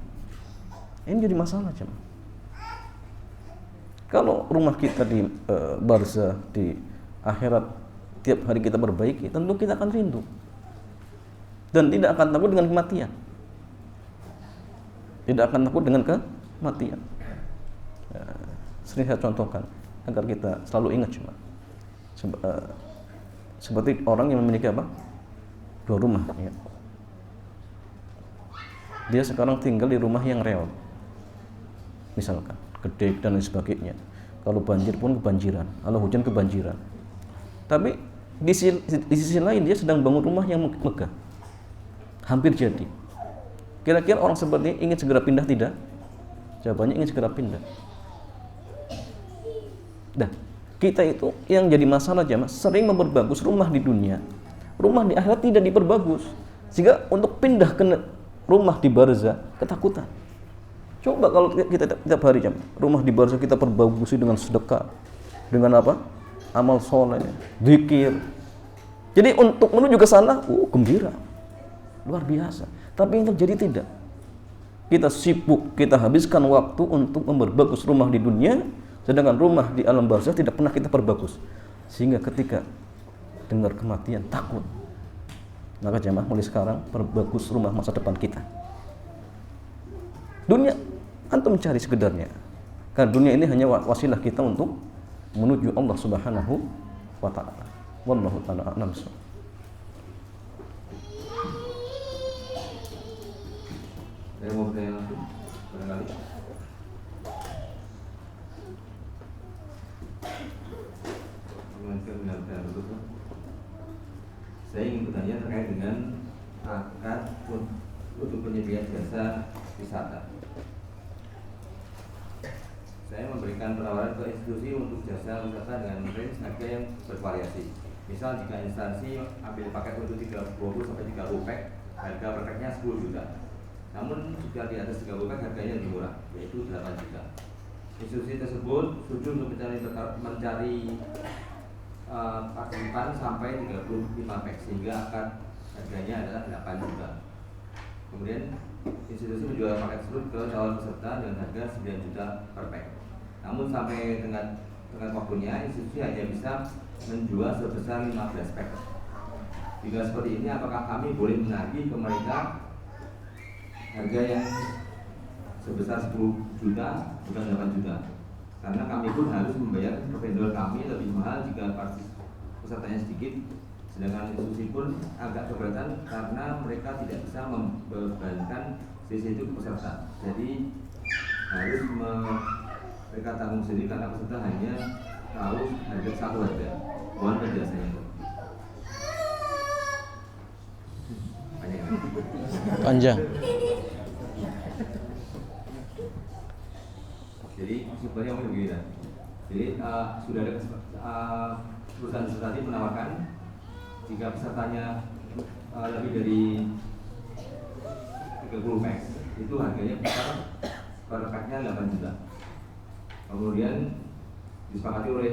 Ini jadi masalah, jemaah. Kalau rumah kita di barzakh, di akhirat tiap hari kita perbaiki, tentu kita akan rindu. Dan tidak akan takut dengan kematian. Tidak akan takut dengan kematian. Ya, sering saya contohkan agar kita selalu ingat cuma seperti orang yang memiliki 2 rumah. Ya. Dia sekarang tinggal di rumah yang reot, misalkan gede dan lain sebagainya. Kalau banjir pun kebanjiran, kalau hujan kebanjiran. Tapi di sisi lain dia sedang bangun rumah yang megah, hampir jadi. Kira-kira orang seperti ini ingin segera pindah tidak? Jawabannya ingin segera pindah. Nah, kita itu yang jadi masalah jemaah, sering memperbagus rumah di dunia, rumah di akhirat tidak diperbagus, sehingga untuk pindah ke rumah di barzakh ketakutan. Coba kalau kita tiap hari jemaah, rumah di barzakh kita perbagusi dengan sedekah, dengan amal soleh, zikir. Jadi untuk menuju ke sana, gembira, luar biasa. Tapi yang terjadi tidak. Kita sibuk, kita habiskan waktu untuk memperbagus rumah di dunia, sedangkan rumah di alam barzakh tidak pernah kita perbagus. Sehingga ketika dengar kematian takut. Maka jemaah mulai sekarang perbagus rumah masa depan kita. Dunia antum cari sekedarnya. Karena dunia ini hanya wasilah kita untuk menuju Allah Subhanahu wa taala. Wallahu ta'ala a'lam. Saya mau bertanya langsung, barangkali. Saya ingin bertanya terkait dengan akad untuk penyedia jasa wisata. Saya memberikan penawaran ke institusi untuk jasa wisata dengan range harga yang bervariasi. Misal jika instansi ambil paket untuk 20 sampai 30 pack, harga per packnya 10 juta. Namun jika di atas 30 pack harganya lebih murah, yaitu 8 juta. Institusi tersebut setuju untuk mencari partisipan sampai 35 pack sehingga akan harganya adalah 8 juta. Kemudian institusi menjual paket tersebut ke calon peserta dengan harga 9 juta per pack. Namun sampai dengan waktunya institusi hanya bisa menjual sebesar 15 pack. Jika seperti ini, apakah kami boleh menagih ke mereka harga yang sebesar 10 juta bukan 8 juta? Karena kami pun harus membayar ke vendor kami lebih mahal jika pesertanya sedikit, sedangkan institusi pun agak keberatan karena mereka tidak bisa membebankan sisi itu ke peserta. Jadi harus mereka tanggung sendiri karena peserta hanya tahu harga satu harga. Mohon penjelasannya. Panjang. Jadi sebenarnya begini. Jadi sudah ada perusahaan asuransi menawarkan jika pesertanya lebih dari 30 pack itu harganya per packnya 8 juta. Kemudian disepakati oleh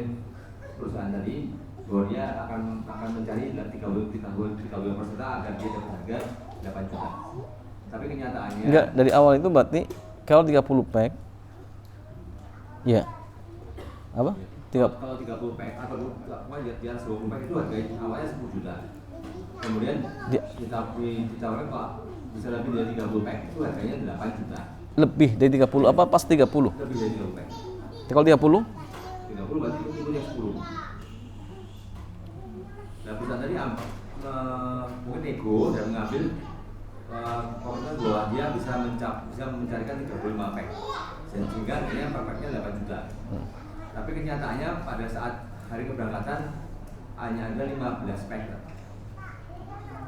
perusahaan tadi bahwa dia akan mencari 30 peserta agar dia dapat harga 8 juta. Tapi kenyataannya enggak, dari awal itu berarti kalau 30 pack ya. Apa? Kalau 30 pack atau di atas 20 pack itu harganya awalnya 10 juta. Kemudian ditawarkan kalau bisa lebih dari 30 pack itu harganya 8 juta. Lebih dari 30 apa pas 30? Lebih dari 30 pack. Kalau 30? 30 berarti itu yang 10. Nah, perusahaan tadi mungkin nego dan mengambil komentar bahwa dia bisa mencarikan 35 pack sehingga harganya per packnya 8 juta. Tapi kenyataannya pada saat hari keberangkatan hanya ada 15 pack.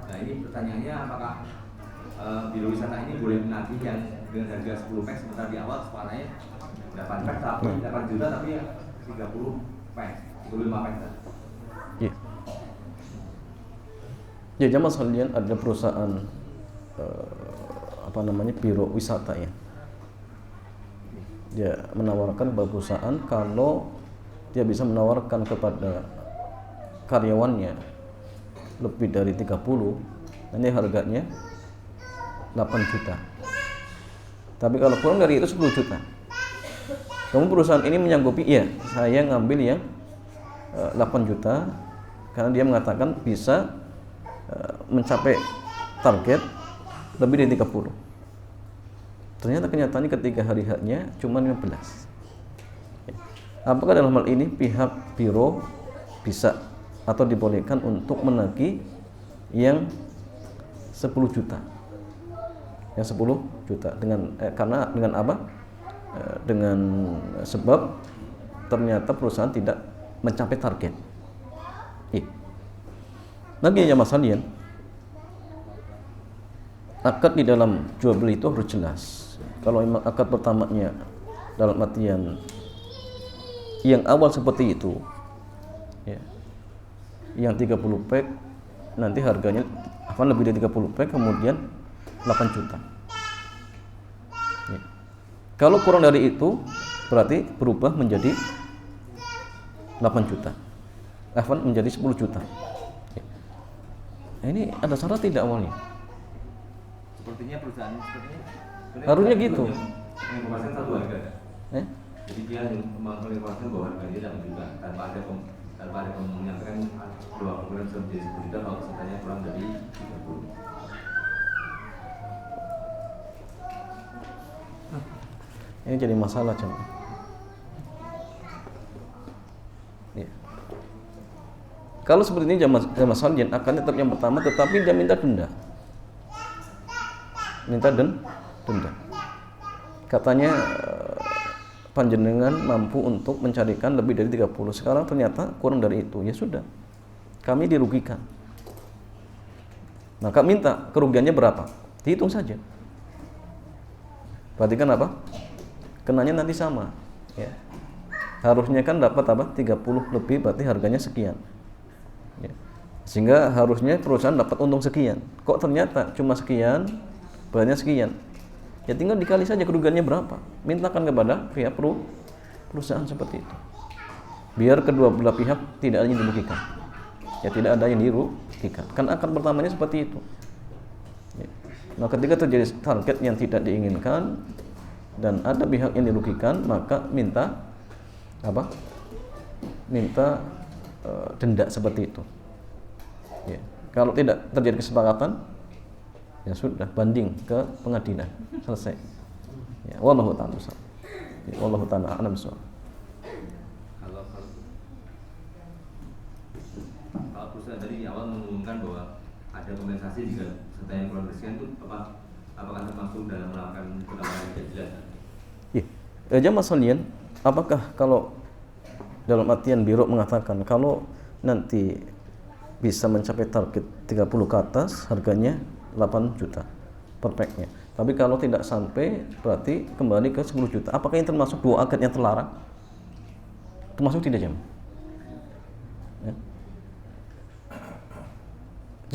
Nah, ini pertanyaannya apakah biro wisata ini boleh menagih yang dengan harga 10 pack sementara di awal sepanjangnya 8 pack tapi 8 juta tapi 30 pack, 25 pack. Iya. Ya, jamaah sekalian, ada perusahaan biro wisata ya. Dia menawarkan kepada perusahaan kalau dia bisa menawarkan kepada karyawannya lebih dari 30, nanti harganya 8 juta. Tapi kalau kurang dari itu 10 juta. Kemudian perusahaan ini menyanggupi, iya, saya ngambil yang 8 juta karena dia mengatakan bisa mencapai target lebih dari 30. Ternyata kenyataannya ketika hari haknya cuma 15. Apakah dalam hal ini pihak biro bisa atau dibolehkan untuk menagih yang 10 juta? Yang 10 juta karena dengan apa? Dengan sebab ternyata perusahaan tidak mencapai target. Lagi ya Mas Halian, akad di dalam jual beli itu harus jelas. Kalau memang akad pertamanya dalam artian yang awal seperti itu ya, yang 30 pack nanti harganya lebih dari 30 pack kemudian 8 juta ya. Kalau kurang dari itu berarti berubah menjadi 8 juta menjadi 10 juta. Ini ada syarat tidak awalnya? Sepertinya perusahaan Harusnya gitu. Menginformasikan satu harga. Eh? Jadi dia menginformasikan bahwa harganya tidak juga tanpa ada menyampaikan bahwa kemudian bisa menjadi 10 juta kalau pesertanya kurang dari 30. Ini jadi masalah jemaah. Ya. Kalau seperti ini jamaah salin akan tetap yang pertama, tetapi dia minta denda. Denda. Katanya panjenengan mampu untuk mencarikan lebih dari 30. Sekarang ternyata kurang dari itu. Ya sudah. Kami dirugikan. Maka minta kerugiannya berapa? Dihitung saja. Berarti kan apa? Kenanya nanti sama, ya. Harusnya kan dapat apa? 30 lebih, berarti harganya sekian. Ya. Sehingga harusnya perusahaan dapat untung sekian. Kok ternyata cuma sekian, bayarnya sekian. Ya tinggal dikali saja kerugiannya berapa. Mintakan kepada pihak perusahaan seperti itu. Biar kedua belah pihak tidak ada yang dirugikan. Ya tidak ada yang dirugikan. Kan akad pertamanya seperti itu. Ya. Nah ketika terjadi target yang tidak diinginkan dan ada pihak yang dirugikan, maka minta apa? Minta denda seperti itu. Ya. Kalau tidak terjadi kesepakatan, ya sudah banding ke pengadilan, selesai. Ya, wallahu ta'ala bishawab. Ya, wallahu ta'ala a'lam bishawab. Kalau perusahaan dari awal mengumumkan bahwa ada kompensasi jika peserta yang kurang bersekian itu apakah termasuk dalam melakukan penawaran yang jelas? Jamaah sekalian, apakah kalau dalam artian biro mengatakan kalau nanti bisa mencapai target 30 ke atas harganya 8 juta per packnya, tapi kalau tidak sampai berarti kembali ke 10 juta. Apakah ini termasuk dua akad yang terlarang? Termasuk tidak jamaah? Ya.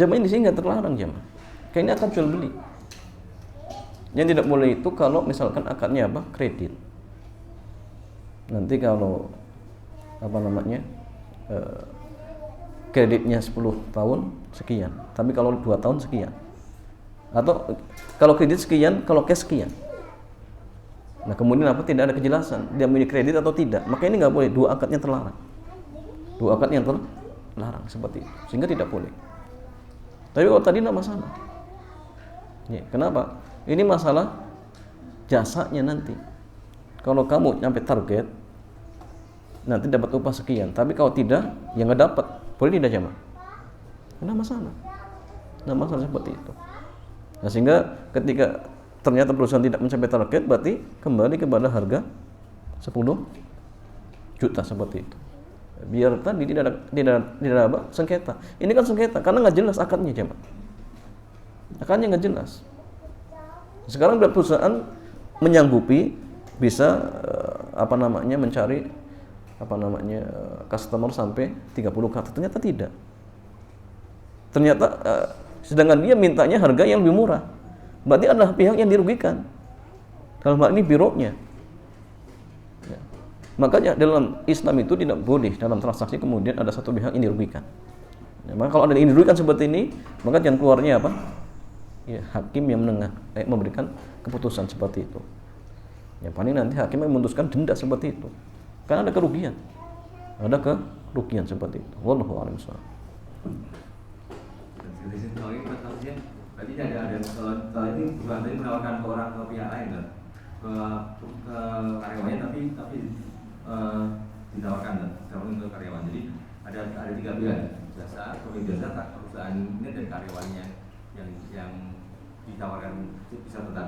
Jamaah ini sih nggak terlarang jamaah. Kayaknya akad jual beli. Yang tidak boleh itu kalau misalkan akadnya apa? Kredit. Nanti kalau kreditnya 10 tahun sekian, tapi kalau 2 tahun sekian, atau kalau kredit sekian, kalau cash sekian. Nah kemudian apa? Tidak ada kejelasan dia memiliki kredit atau tidak, maka ini nggak boleh. Dua akad yang terlarang, seperti itu, sehingga tidak boleh. Tapi kalau tadi tidak masalah. Ya, kenapa? Ini masalah jasanya nanti. Kalau kamu sampai target, nanti dapat upah sekian. Tapi kalau tidak, ya nggak dapat. Boleh tidak jamaah? Nggak masalah. Nggak masalah seperti itu. Nah, sehingga ketika ternyata perusahaan tidak mencapai target, berarti kembali kepada harga 10 juta seperti itu. Biar tadi tidak ada apa? Sengketa. Ini kan sengketa karena nggak jelas akadnya jamaah. Akadnya nggak jelas. Sekarang perusahaan menyanggupi bisa mencari customer sampai 30 ke atas. Ternyata tidak. Ternyata sedangkan dia mintanya harga yang lebih murah. Berarti adalah pihak yang dirugikan. Dalam hal ini bironya. Ya. Makanya dalam Islam itu tidak boleh dalam transaksi kemudian ada satu pihak yang dirugikan. Ya, maka kalau ada yang dirugikan seperti ini, maka jangan keluarnya apa? Ya, hakim yang menengah memberikan keputusan seperti itu. Yang paling nanti hakim memutuskan denda seperti itu. Karena ada kerugian. Ada kerugian seperti itu. Wallahu a'lam bishawab. Berarti ada kalau ini bukan tadi menawarkan ke orang, ke pihak lain kan? Ke karyawannya tapi ditawarkan kan? Ditawarkan ke karyawan. Jadi ada 3 pihak. Jasa, pemilik jasa, perusahaan ini dan karyawannya yang ditawarkan bisa tetap.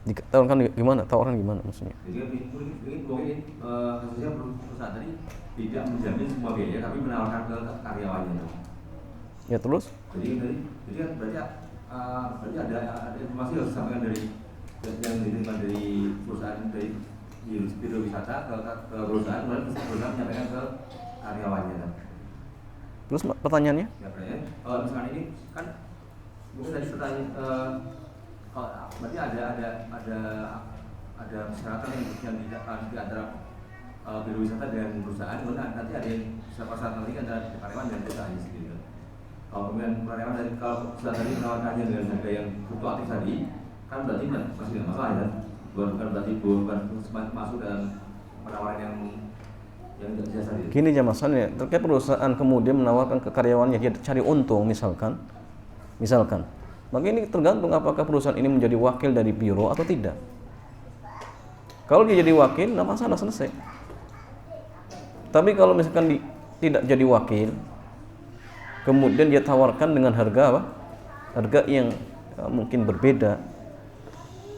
Ditawarkan gimana? Tawaran gimana maksudnya? Jadi mungkin kasusnya perusahaan tadi tidak menjamin semua biaya, tapi menawarkan ke karyawannya. Ya terus? Jadi berarti ada informasi yang disampaikan dari yang diterima dari perusahaan dari biro wisata ke perusahaan, kemudian perusahaan menyampaikan ke karyawannya. Terus pertanyaannya? Ya, kalau misalkan ini kan mungkin tadi pertanyaan. Berarti ada persyaratan yang di antara biro wisata dengan perusahaan, kemudian nanti ada yang pasar nanti kan ada karyawan dan perusahaan sendiri. Kalau kemudian karyawan dari kalau perusahaan tadi menawarkannya dengan harga yang fluktuatif tadi, kan berarti masih tidak masalah ya. Bukan berarti bukan masuk dalam penawaran yang tidak biasa tadi. Gini aja masalahnya, terkait perusahaan kemudian menawarkan ke karyawannya dia cari untung misalkan, maka ini tergantung apakah perusahaan ini menjadi wakil dari biro atau tidak. Kalau dia jadi wakil, nggak masalah, selesai. Tapi kalau misalkan tidak jadi wakil, kemudian dia tawarkan dengan harga apa? Harga yang mungkin berbeda.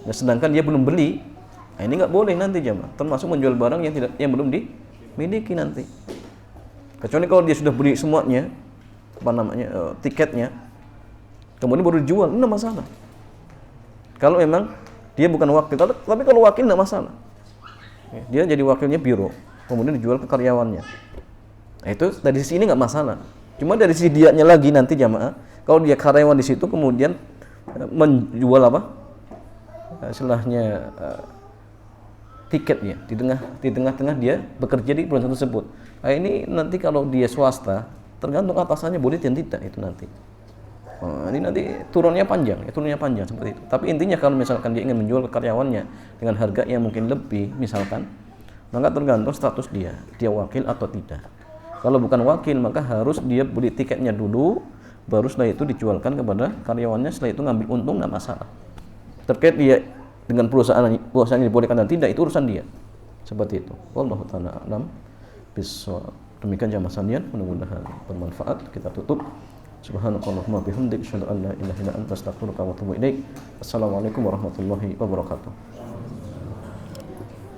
Nah, sedangkan dia belum beli, nah ini nggak boleh nanti jamaah. Termasuk menjual barang yang belum dimiliki nanti. Kecuali kalau dia sudah beli semuanya, tiketnya, kemudian baru dijual, nggak masalah. Kalau memang dia bukan wakil, tapi kalau wakil nggak masalah. Dia jadi wakilnya biro, kemudian dijual ke karyawannya. Nah, itu dari sisi ini nggak masalah. Cuma dari sisi dianya lagi nanti jamaah, kalau dia karyawan di situ kemudian menjual apa? Istilahnya tiketnya di tengah-tengah dia bekerja di perusahaan tersebut. Nah, ini nanti kalau dia swasta, tergantung atasannya boleh dan tidak itu nanti. Ini nanti turunnya panjang seperti itu. Tapi intinya kalau misalkan dia ingin menjual ke karyawannya dengan harga yang mungkin lebih, misalkan, maka tergantung status dia wakil atau tidak. Kalau bukan wakil, maka harus dia beli tiketnya dulu, baru setelah itu dijualkan kepada karyawannya. Setelah itu ngambil untung, nggak masalah. Terkait dia dengan perusahaan yang dibolehkan dan tidak, itu urusan dia. Seperti itu. Wallahu ta'ala a'lam bishawab. Demikian jamaah sekalian, mudah-mudahan bermanfaat. Kita tutup. Subhanakallahumma bihamdik, asyhadu an la ilaha illa anta, astaghfiruka wa atubu ilaik. Assalamualaikum warahmatullahi wabarakatuh.